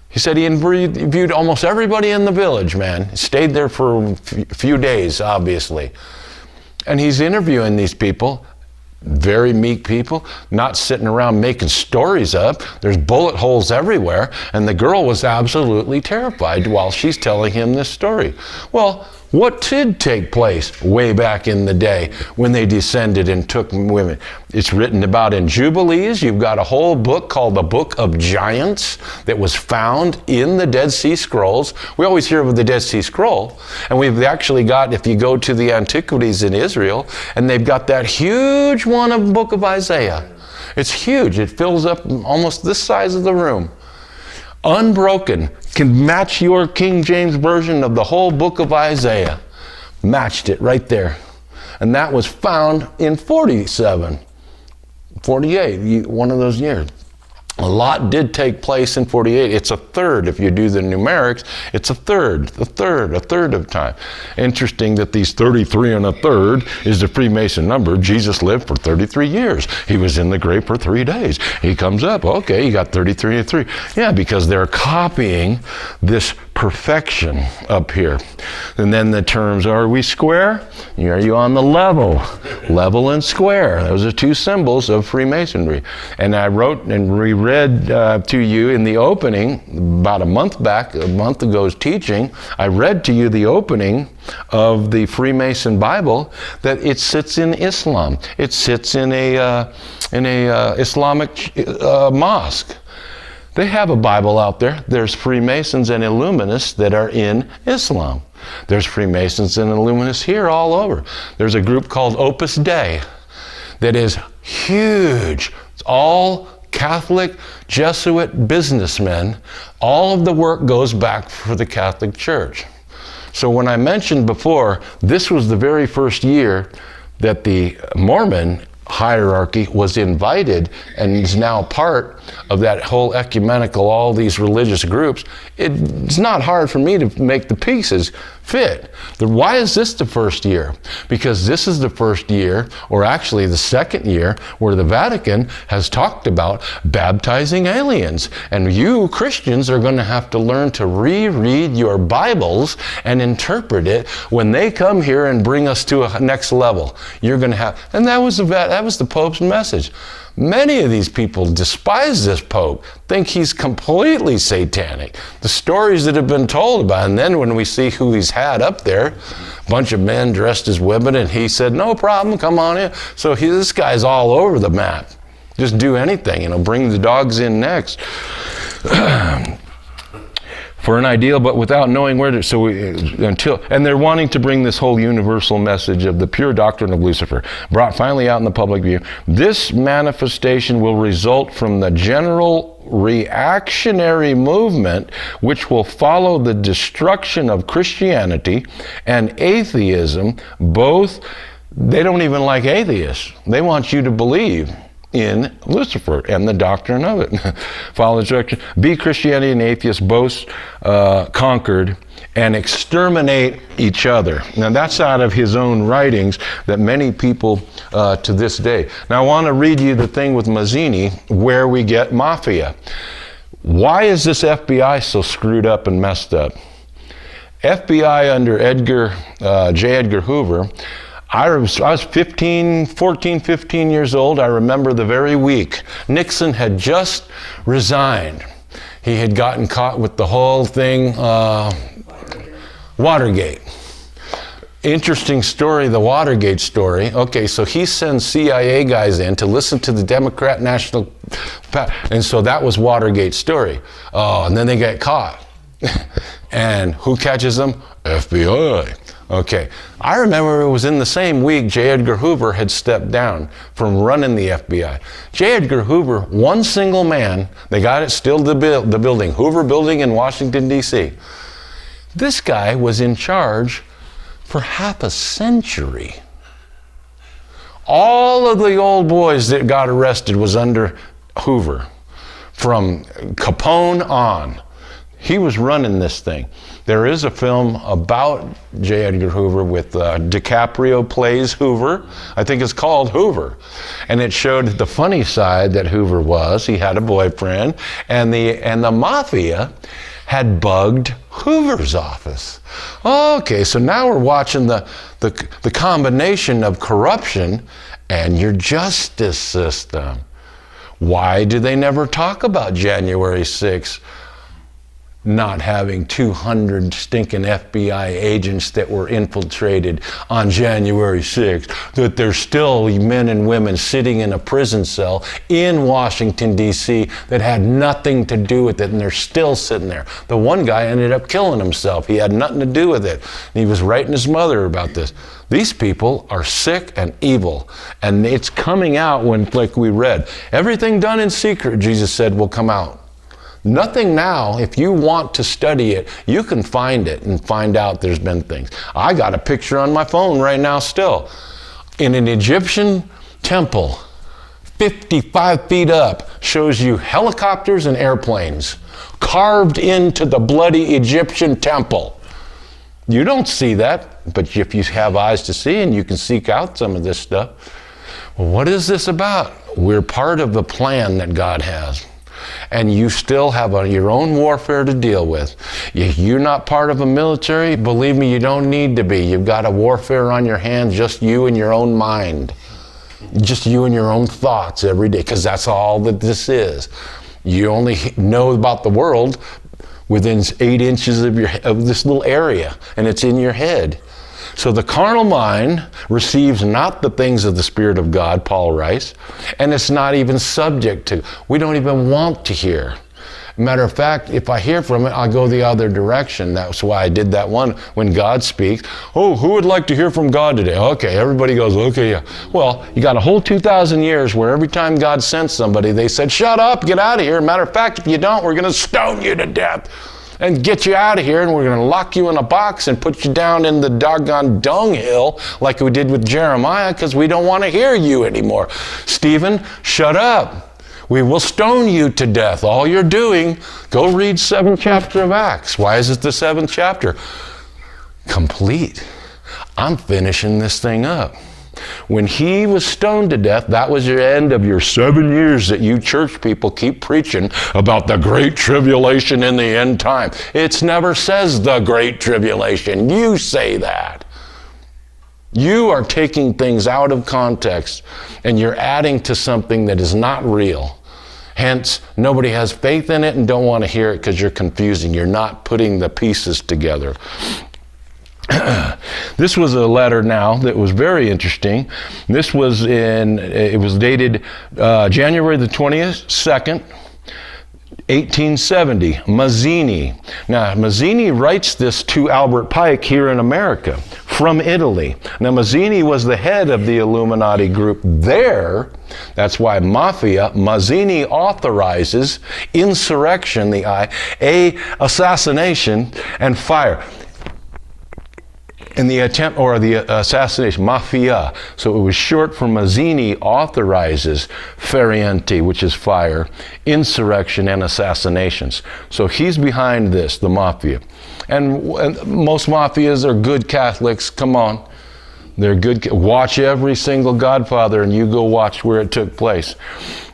He said he interviewed almost everybody in the village, man. Stayed there for a few days, obviously. And he's interviewing these people, very meek people, not sitting around making stories up. There's bullet holes everywhere. And the girl was absolutely terrified while she's telling him this story. Well, what did take place way back in the day when they descended and took women? It's written about in Jubilees. You've got a whole book called the Book of Giants that was found in the Dead Sea Scrolls. We always hear of the Dead Sea Scroll. And we've actually got, if you go to the antiquities in Israel, and they've got that huge one of the Book of Isaiah. It's huge. It fills up almost this size of the room. Unbroken, can match your King James Version of the whole book of Isaiah. Matched it right there. And that was found in 47, 48, one of those years. A lot did take place in 48. It's a third. If you do the numerics, it's a third of time. Interesting that these 33 and a third is the Freemason number. Jesus lived for 33 years. He was in the grave for 3 days. He comes up, okay, you got 33 and 3. Yeah, because they're copying this perfection up here. And then the terms, are we square? Are you on the level? Level and square. Those are two symbols of Freemasonry. And I wrote and reread to you in the opening, about a month ago's teaching, I read to you the opening of the Freemason Bible, that it sits in Islam. It sits in a Islamic mosque. They have a Bible out there. There's Freemasons and Illuminists that are in Islam. There's Freemasons and Illuminists here all over. There's a group called Opus Dei that is huge. It's all Catholic Jesuit businessmen. All of the work goes back for the Catholic Church. So when I mentioned before, this was the very first year that the Mormon hierarchy was invited and is now part of that whole ecumenical, all these religious groups. It's not hard for me to make the pieces fit. Why is this the first year? Because this is the first year, or actually the second year, where the Vatican has talked about baptizing aliens. And you Christians are going to have to learn to reread your Bibles and interpret it when they come here and bring us to a next level. You're going to have, and that was the Pope's message. Many of these people despise this Pope, think he's completely satanic. The stories that have been told about, and then when we see who he's had up there, a bunch of men dressed as women, and he said, no problem, come on in. So this guy's all over the map. Just do anything, bring the dogs in next. For an ideal, but without knowing where to, and they're wanting to bring this whole universal message of the pure doctrine of Lucifer, brought finally out in the public view. This manifestation will result from the general reactionary movement which will follow the destruction of Christianity and atheism. Both, they don't even like atheists. They want you to believe in Lucifer and the doctrine of it. Follow the instruction. Be Christianity and atheists both conquered and exterminate each other. Now that's out of his own writings that many people to this day. Now I want to read you the thing with Mazzini where we get mafia. Why is this FBI so screwed up and messed up? FBI under J. Edgar Hoover, I was 14, 15 years old. I remember the very week Nixon had just resigned. He had gotten caught with the whole thing, Watergate. Interesting story, the Watergate story. Okay, so he sends CIA guys in to listen to the Democrat National, and so that was Watergate's story. Oh, and then they get caught. And who catches them? FBI. Okay, I remember it was in the same week J. Edgar Hoover had stepped down from running the FBI. J. Edgar Hoover, one single man, they got it still the building, Hoover Building in Washington, D.C. This guy was in charge for half a century. All of the old boys that got arrested was under Hoover, from Capone on. He was running this thing. There is a film about J. Edgar Hoover with DiCaprio plays Hoover. I think it's called Hoover. And it showed the funny side that Hoover was. He had a boyfriend, and the mafia had bugged Hoover's office. Okay, so now we're watching the combination of corruption and your justice system. Why do they never talk about January 6th? Not having 200 stinking FBI agents that were infiltrated on January 6th, that there's still men and women sitting in a prison cell in Washington, D.C. that had nothing to do with it, and they're still sitting there. The one guy ended up killing himself. He had nothing to do with it. And he was writing his mother about this. These people are sick and evil, and it's coming out when, like we read, everything done in secret, Jesus said, will come out. Nothing now, if you want to study it, you can find it and find out there's been things. I got a picture on my phone right now still. In an Egyptian temple, 55 feet up, shows you helicopters and airplanes carved into the bloody Egyptian temple. You don't see that, but if you have eyes to see and you can seek out some of this stuff. Well, what is this about? We're part of the plan that God has. and you still have your own warfare to deal with. You're not part of a military, believe me, you don't need to be. You've got a warfare on your hands, just you and your own mind. Just you and your own thoughts every day, because that's all that this is. You only know about the world within 8 inches of this little area, and it's in your head. So the carnal mind receives not the things of the Spirit of God, Paul writes, and it's not even subject to. We don't even want to hear. Matter of fact, if I hear from it, I'll go the other direction. That's why I did that one when God speaks. Oh, who would like to hear from God today? Okay, everybody goes, okay, yeah. Well, you got a whole 2,000 years where every time God sent somebody, they said, shut up, get out of here. Matter of fact, if you don't, we're going to stone you to death and get you out of here, and we're going to lock you in a box and put you down in the doggone dunghill like we did with Jeremiah, because we don't want to hear you anymore. Stephen, shut up. We will stone you to death. All you're doing, go read 7th chapter of Acts. Why is it the 7th chapter? Complete. I'm finishing this thing up. When he was stoned to death, that was your end of your 7 years that you church people keep preaching about the great tribulation in the end time. It never says the great tribulation. You say that. You are taking things out of context and you're adding to something that is not real. Hence, nobody has faith in it and don't want to hear it because you're confusing. You're not putting the pieces together. This was a letter now that was very interesting. This was it was dated January the 22nd, 1870, Mazzini. Now, Mazzini writes this to Albert Pike here in America from Italy. Now, Mazzini was the head of the Illuminati group there. That's why Mafia, Mazzini authorizes insurrection, assassination, and fire. In the attempt, or the assassination, Mafia. So it was short for Mazzini authorizes ferrienti, which is fire, insurrection, and assassinations. So he's behind this, the Mafia. And most Mafias are good Catholics, come on. They're good. Watch every single Godfather and you go watch where it took place.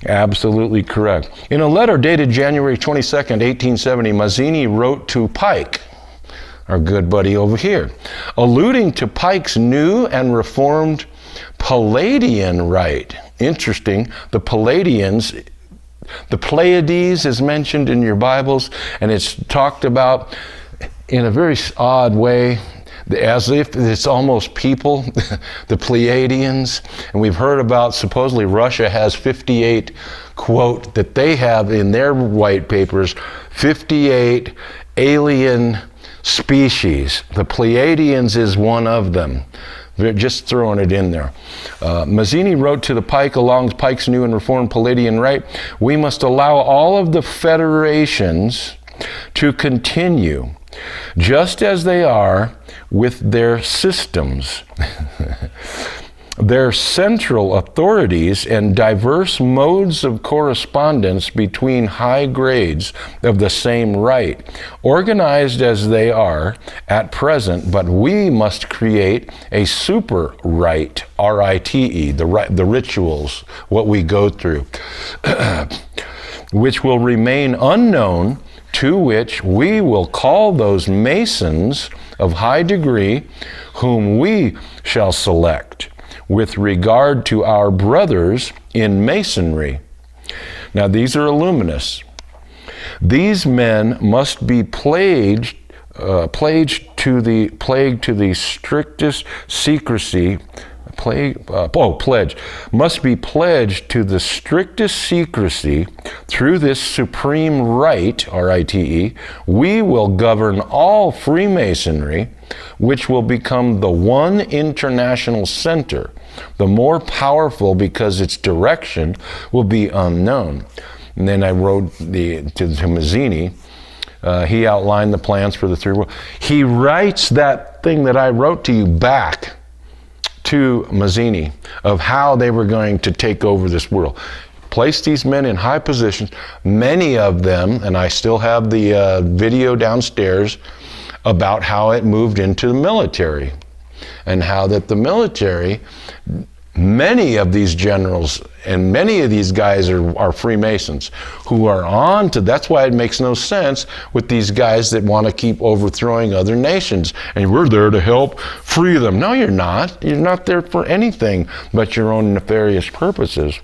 Absolutely correct. In a letter dated January 22nd, 1870, Mazzini wrote to Pike, our good buddy over here, alluding to Pike's new and reformed Palladian rite. Interesting, the Palladians, the Pleiades is mentioned in your Bibles, and it's talked about in a very odd way, as if it's almost people, the Pleiadians. And we've heard about, supposedly Russia has 58, quote, that they have in their white papers, 58 alien species. The Pleiadians is one of them. They're just throwing it in there. Mazzini wrote to the Pike along Pike's new and reformed Palladian rite, we must allow all of the federations to continue just as they are with their systems, their central authorities, and diverse modes of correspondence between high grades of the same rite, organized as they are at present, but we must create a super rite, R-I-T-E, the rituals, what we go through, which will remain unknown, to which we will call those Masons of high degree whom we shall select with regard to our brothers in Masonry. Now these are Illuminists. These men must be pledged to the strictest secrecy. Must be pledged to the strictest secrecy through this supreme rite, R-I-T-E. We will govern all Freemasonry, which will become the one international center, the more powerful because its direction will be unknown. And then I wrote to Mazzini. He outlined the plans for the three worlds. He writes that thing that I wrote to you back to Mazzini of how they were going to take over this world. Place these men in high positions, many of them, and I still have the video downstairs about how it moved into the military and how that the military Many of these generals and many of these guys are Freemasons who are on to, that's why it makes no sense with these guys that want to keep overthrowing other nations. And we're there to help free them. No, you're not. You're not there for anything but your own nefarious purposes.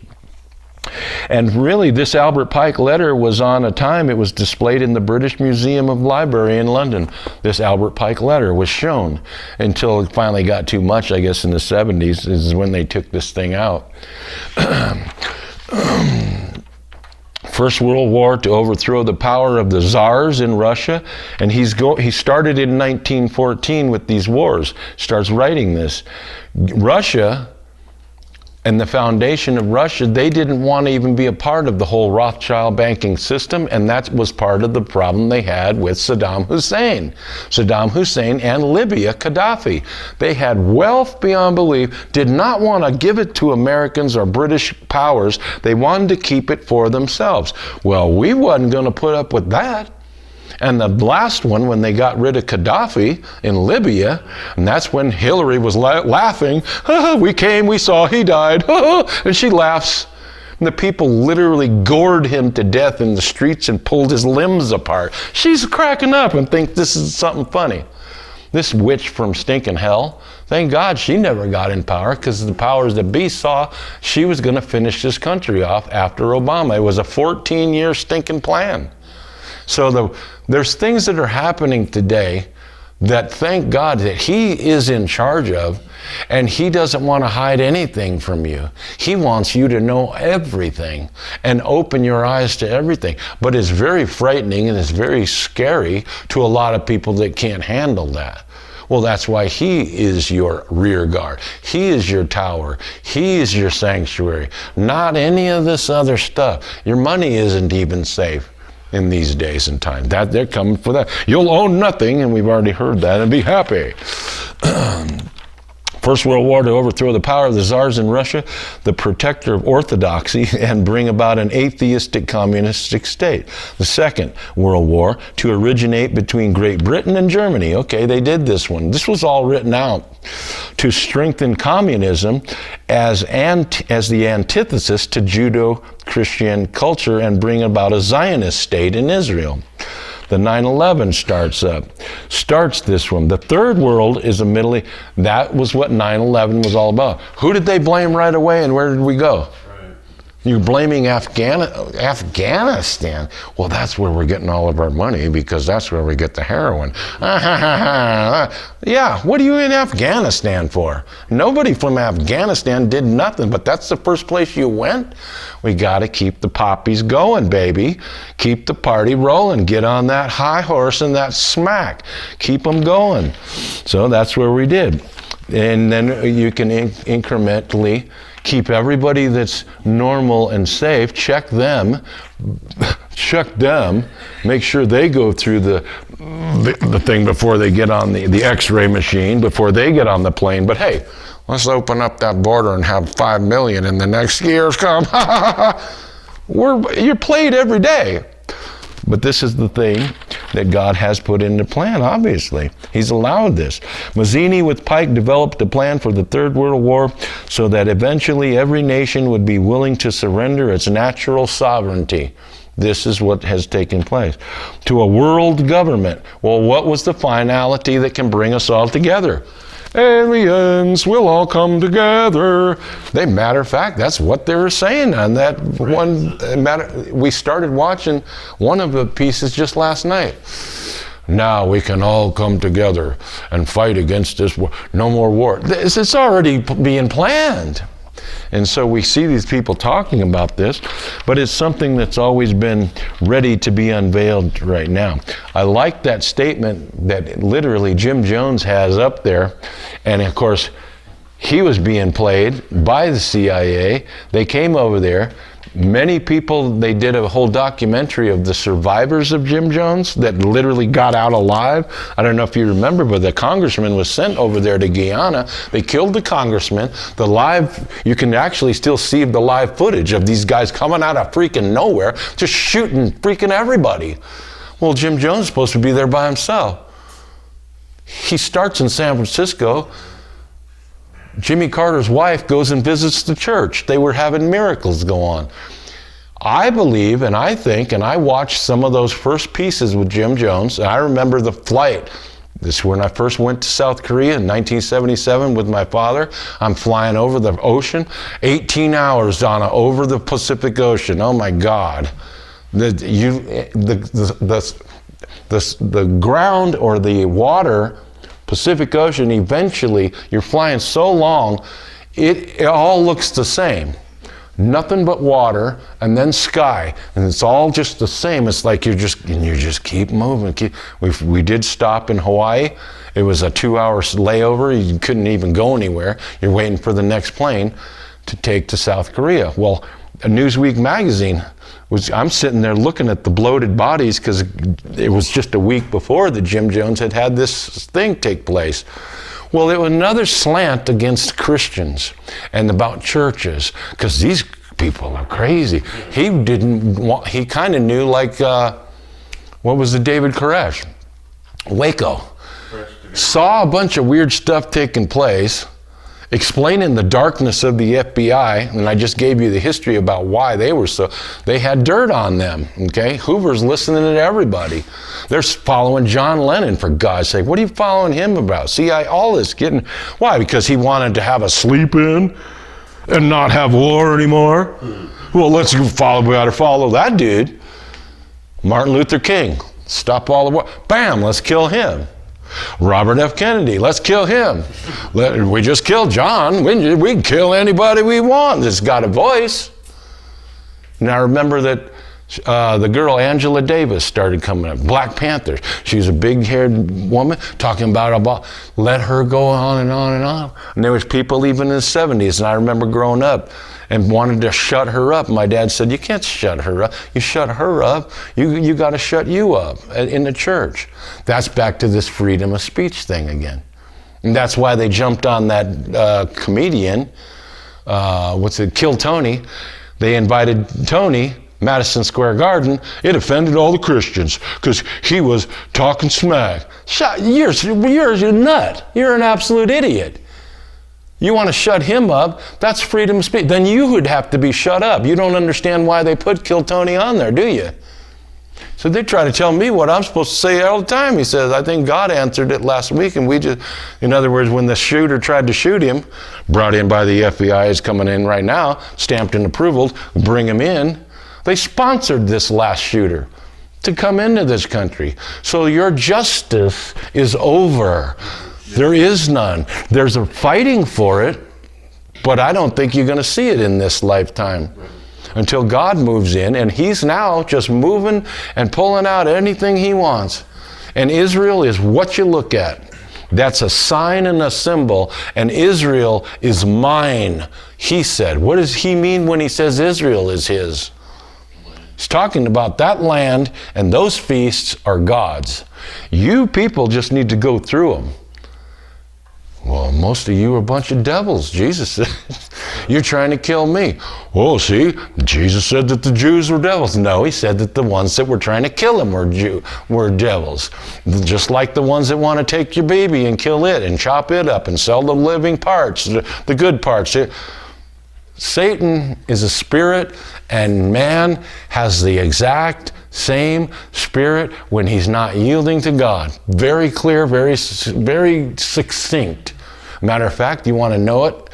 And really, this Albert Pike letter was on a time, it was displayed in the British Museum of Library in London. This Albert Pike letter was shown until it finally got too much, I guess in the 70s is when they took this thing out. First World War to overthrow the power of the czars in Russia, and he started in 1914 with these wars, starts writing this. Russia and the foundation of Russia, they didn't want to even be a part of the whole Rothschild banking system, and that was part of the problem they had with Saddam Hussein. Saddam Hussein and Libya, Gaddafi. They had wealth beyond belief, did not want to give it to Americans or British powers. They wanted to keep it for themselves. Well, we wasn't going to put up with that. And the last one, when they got rid of Gaddafi in Libya, and that's when Hillary was laughing, we came, we saw, he died, and she laughs. And the people literally gored him to death in the streets and pulled his limbs apart. She's cracking up and thinks this is something funny. This witch from stinking hell, thank God she never got in power, because the powers that be saw she was going to finish this country off after Obama. It was a 14-year stinking plan. So there's things that are happening today that thank God that he is in charge of, and he doesn't want to hide anything from you. He wants you to know everything and open your eyes to everything. But it's very frightening and it's very scary to a lot of people that can't handle that. Well, that's why he is your rear guard. He is your tower. He is your sanctuary. Not any of this other stuff. Your money isn't even safe in these days and times. That they're coming for that. You'll own nothing, and we've already heard that, and be happy. First World War to overthrow the power of the czars in Russia, the protector of orthodoxy, and bring about an atheistic communistic state. The Second World War to originate between Great Britain and Germany. Okay, they did this one. This was all written out to strengthen communism as the antithesis to Judeo-Christian culture and bring about a Zionist state in Israel. The 9/11 starts this one. The Third World is a Middle East. That was what 9/11 was all about. Who did they blame right away, and where did we go? You're blaming Afghanistan. Well, that's where we're getting all of our money, because that's where we get the heroin. Yeah, what are you in Afghanistan for? Nobody from Afghanistan did nothing, but that's the first place you went? We got to keep the poppies going, baby. Keep the party rolling. Get on that high horse and that smack. Keep them going. So that's where we did. And then you can incrementally keep everybody that's normal and safe, check them, make sure they go through the thing before they get on the x-ray machine, before they get on the plane. But hey, let's open up that border and have 5 million in the next years come. You're played every day. But this is the thing that God has put into plan, obviously. He's allowed this. Mazzini with Pike developed a plan for the Third World War so that eventually every nation would be willing to surrender its natural sovereignty. This is what has taken place. To a world government. Well, what was the finality that can bring us all together? Aliens will all come together. Matter of fact, that's what they were saying on that one matter. We started watching one of the pieces just last night. Now we can all come together and fight against this war. No more war. It's already being planned. And so we see these people talking about this, but it's something that's always been ready to be unveiled right now. I like that statement that literally Jim Jones has up there. And of course, he was being played by the CIA. They came over there. Many people, they did a whole documentary of the survivors of Jim Jones that literally got out alive. I don't know if you remember, but the congressman was sent over there to Guyana. They killed the congressman. You can actually still see the live footage of these guys coming out of freaking nowhere, just shooting freaking everybody. Well, Jim Jones is supposed to be there by himself. He starts in San Francisco. Jimmy Carter's wife goes and visits the church. They were having miracles go on. I believe and I think, and I watched some of those first pieces with Jim Jones, and I remember the flight. This is when I first went to South Korea in 1977 with my father. I'm flying over the ocean, 18 hours, Donna, over the Pacific Ocean. Oh my God. The ground or the water, Pacific Ocean, eventually, you're flying so long, it all looks the same. Nothing but water and then sky, and it's all just the same. It's like you just keep moving. We did stop in Hawaii. It was a 2-hour layover. You couldn't even go anywhere. You're waiting for the next plane to take to South Korea. Well, a Newsweek magazine I'm sitting there looking at the bloated bodies because it was just a week before that Jim Jones had this thing take place. Well, it was another slant against Christians and about churches, because these people are crazy. He kind of knew, like, what was the David Koresh? Waco. Saw a bunch of weird stuff taking place, explaining the darkness of the FBI, and I just gave you the history about why they had dirt on them, okay? Hoover's listening to everybody. They're following John Lennon, for God's sake. What are you following him about? See, all this getting, why? Because he wanted to have a sleep-in and not have war anymore? Well, we gotta follow that dude. Martin Luther King, stop all the war. Bam, let's kill him. Robert F. Kennedy, let's kill him. We just killed John. We can kill anybody we want that's got a voice. And I remember that the girl Angela Davis started coming up, Black Panthers. She was a big-haired woman talking about let her go on and on and on. And there was people even in the 70s, and I remember growing up and wanted to shut her up. My dad said, you can't shut her up. You shut her up, you got to shut you up in the church. That's back to this freedom of speech thing again. And that's why they jumped on that comedian, Kill Tony. They invited Tony, Madison Square Garden. It offended all the Christians because he was talking smack. You're a nut. You're an absolute idiot. You want to shut him up, that's freedom of speech. Then you would have to be shut up. You don't understand why they put Kill Tony on there, do you? So they try to tell me what I'm supposed to say all the time. He says, I think God answered it last week, and in other words, when the shooter tried to shoot him, brought in by the FBI, is coming in right now, stamped and approved, bring him in. They sponsored this last shooter to come into this country. So your justice is over. There is none. There's a fighting for it, but I don't think you're going to see it in this lifetime until God moves in, and he's now just moving and pulling out anything he wants. And Israel is what you look at. That's a sign and a symbol, and Israel is mine, he said. What does he mean when he says Israel is his? He's talking about that land, and those feasts are God's. You people just need to go through them. Well, most of you are a bunch of devils, Jesus said. You're trying to kill me. Oh, see, Jesus said that the Jews were devils. No, he said that the ones that were trying to kill him were devils. Just like the ones that want to take your baby and kill it and chop it up and sell the living parts, the good parts. Satan is a spirit, and man has the exact same spirit when he's not yielding to God. Very clear, very succinct. Matter of fact, you want to know it?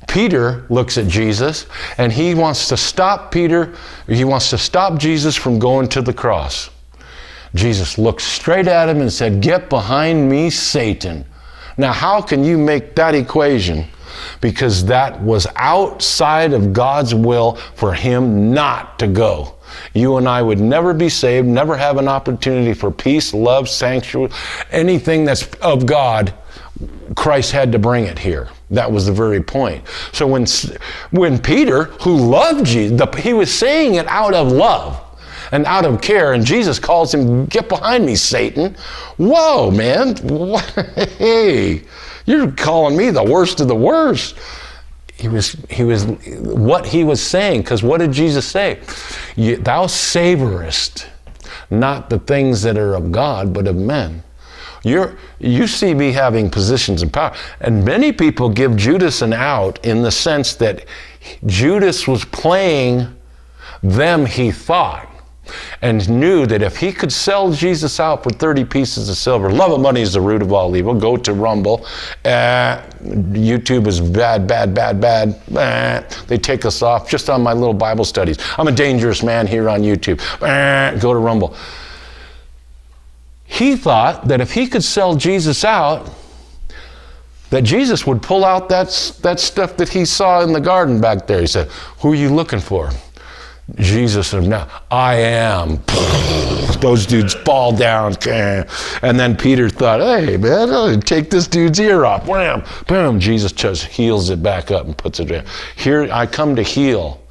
Peter looks at Jesus, and he wants to stop Jesus from going to the cross. Jesus looked straight at him and said, "Get behind me, Satan." Now, how can you make that equation? Because that was outside of God's will for him not to go. You and I would never be saved, never have an opportunity for peace, love, sanctuary, anything that's of God. Christ had to bring it here. That was the very point. So when Peter, who loved Jesus, he was saying it out of love and out of care, and Jesus calls him, "Get behind me, Satan." Whoa, man. Hey, you're calling me the worst of the worst. What he was saying, because what did Jesus say? Thou savorest not the things that are of God, but of men. You see me having positions of power. And many people give Judas an out in the sense that Judas was playing them, he thought, and knew that if he could sell Jesus out for 30 pieces of silver, love of money is the root of all evil. Go to Rumble. YouTube is bad. They take us off just on my little Bible studies. I'm a dangerous man here on YouTube. Go to Rumble. He thought that if he could sell Jesus out, that Jesus would pull out that stuff that he saw in the garden back there. He said, "Who are you looking for?" Jesus said, "No, I am." Those dudes fall down. And then Peter thought, "Hey, man, I'll take this dude's ear off." Wham, boom. Jesus just heals it back up and puts it in. Here, I come to heal.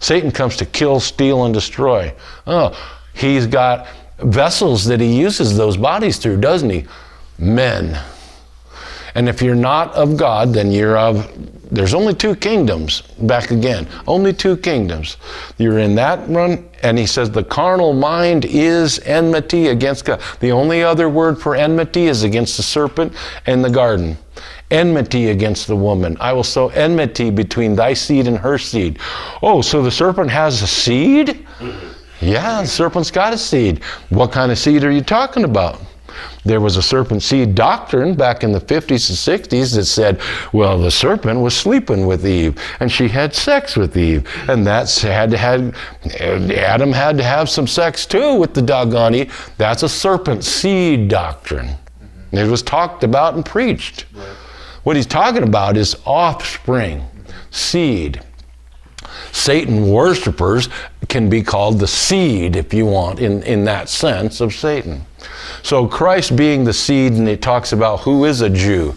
Satan comes to kill, steal, and destroy. Oh, he's got vessels that he uses those bodies through, doesn't he? Men. And if you're not of God, then you're of, there's only two kingdoms, back again, only two kingdoms. You're in that one, and he says the carnal mind is enmity against God. The only other word for enmity is against the serpent in the garden. Enmity against the woman. I will sow enmity between thy seed and her seed. Oh, so the serpent has a seed? Yeah, the serpent's got a seed. What kind of seed are you talking about? There was a serpent seed doctrine back in the 50s and 60s that said, well, the serpent was sleeping with Eve, and she had sex with Eve, and Adam had to have some sex too with the doggone Eve. That's a serpent seed doctrine. It was talked about and preached. Right. What he's talking about is offspring, seed. Satan worshipers can be called the seed, if you want, in that sense of Satan. So Christ being the seed, and it talks about who is a Jew.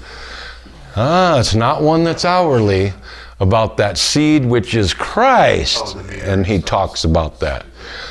It's not one that's outwardly, about that seed which is Christ. And he talks about that.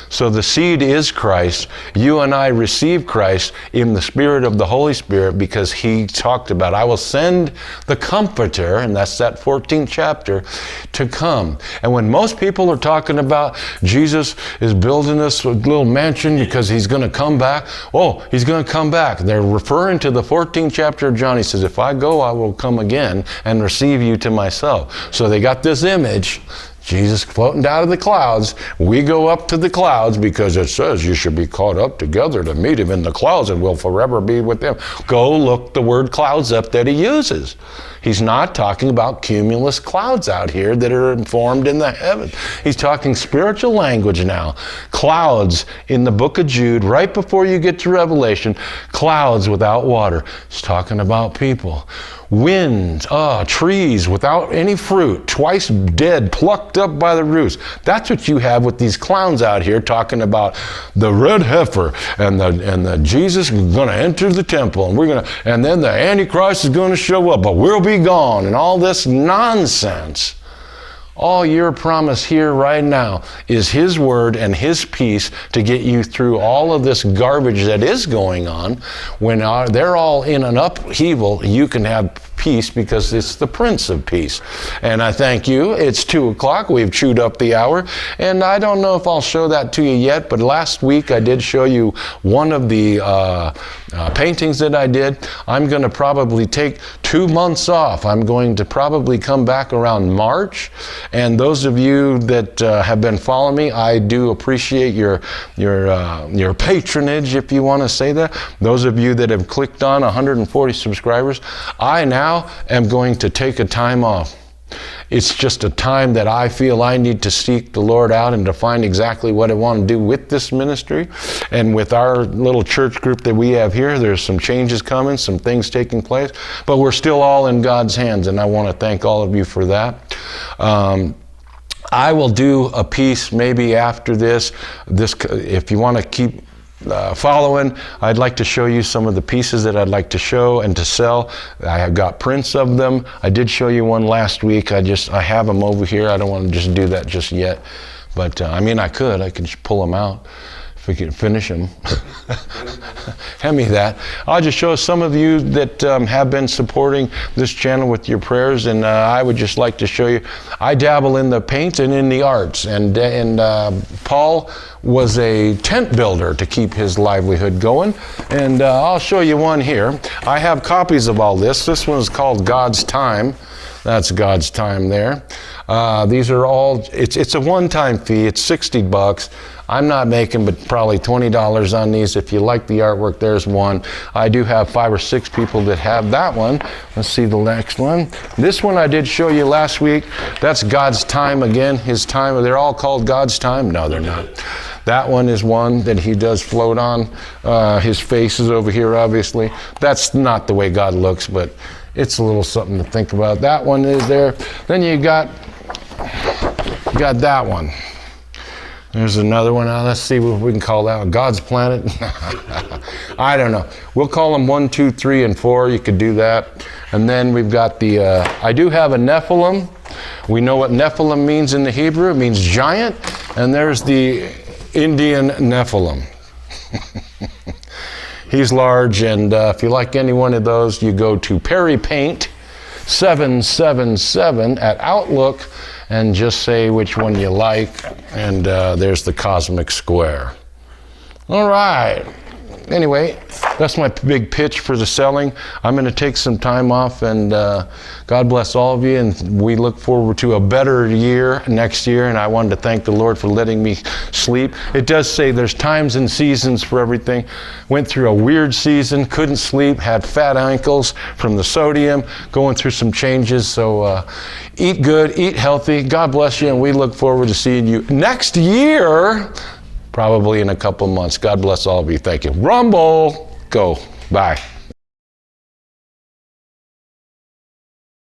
So the seed is Christ. You and I receive Christ in the Spirit of the Holy Spirit because he talked about, I will send the Comforter, and that's that 14th chapter, to come. And when most people are talking about Jesus is building this little mansion because he's going to come back, oh, he's going to come back. They're referring to the 14th chapter of John. He says, if I go, I will come again and receive you to myself. So they got this image, Jesus floating down to the clouds. We go up to the clouds because it says you should be caught up together to meet him in the clouds and will forever be with him. Go look the word clouds up that he uses. He's not talking about cumulus clouds out here that are formed in the heavens. He's talking spiritual language now. Clouds in the book of Jude, right before you get to Revelation, clouds without water. He's talking about people. Winds, trees without any fruit, twice dead, plucked up by the roots. That's what you have with these clowns out here talking about the red heifer and the Jesus is going to enter the temple and then the Antichrist is going to show up, but we'll be gone and all this nonsense. All your promise here right now is his word and his peace to get you through all of this garbage that is going on. When they're all in an upheaval, you can have peace because it's the Prince of Peace. And I thank you. It's 2 o'clock. We've chewed up the hour. And I don't know if I'll show that to you yet, but last week I did show you one of the paintings that I did. I'm going to probably take 2 months off. I'm going to probably come back around March. And those of you that have been following me, I do appreciate your patronage, if you want to say that. Those of you that have clicked on 140 subscribers, I now am going to take a time off. It's just a time that I feel I need to seek the Lord out and to find exactly what I want to do with this ministry. And with our little church group that we have here, there's some changes coming, some things taking place, but we're still all in God's hands, and I want to thank all of you for that. I will do a piece maybe after this if you want to keep following, I'd like to show you some of the pieces that I'd like to show and to sell. I have got prints of them. I did show you one last week. I have them over here. I don't want to just do that just yet. But I could just pull them out. If we can finish them. Hand me that. I'll just show some of you that have been supporting this channel with your prayers, and I would just like to show you. I dabble in the paint and in the arts, and Paul was a tent builder to keep his livelihood going, and I'll show you one here. I have copies of all this. This one is called God's Time. That's God's Time there. These are all, it's a one-time fee. It's $60. I'm not making but probably $20 on these. If you like the artwork, there's one. I do have 5 or 6 people that have that one. Let's see the next one. This one I did show you last week. That's God's Time again, his time. They're all called God's Time? No, they're not. That one is one that he does float on. His face is over here, obviously. That's not the way God looks, but it's a little something to think about. That one is there. Then you got that one. There's another one. Let's see what we can call that one. God's Planet. I don't know. We'll call them 1, 2, 3, and 4. You could do that. And then we've got the, I do have a Nephilim. We know what Nephilim means in the Hebrew. It means giant. And there's the Indian Nephilim. He's large, and if you like any one of those, you go to Perry Paint 777 at Outlook and just say which one you like, and there's the Cosmic Square. All right. Anyway, that's my big pitch for the selling. I'm going to take some time off, and God bless all of you, and we look forward to a better year next year, and I wanted to thank the Lord for letting me sleep. It does say there's times and seasons for everything. Went through a weird season, couldn't sleep, had fat ankles from the sodium, going through some changes, so eat good, eat healthy. God bless you, and we look forward to seeing you next year, probably in a couple months. God bless all of you. Thank you. Rumble. Go. Bye.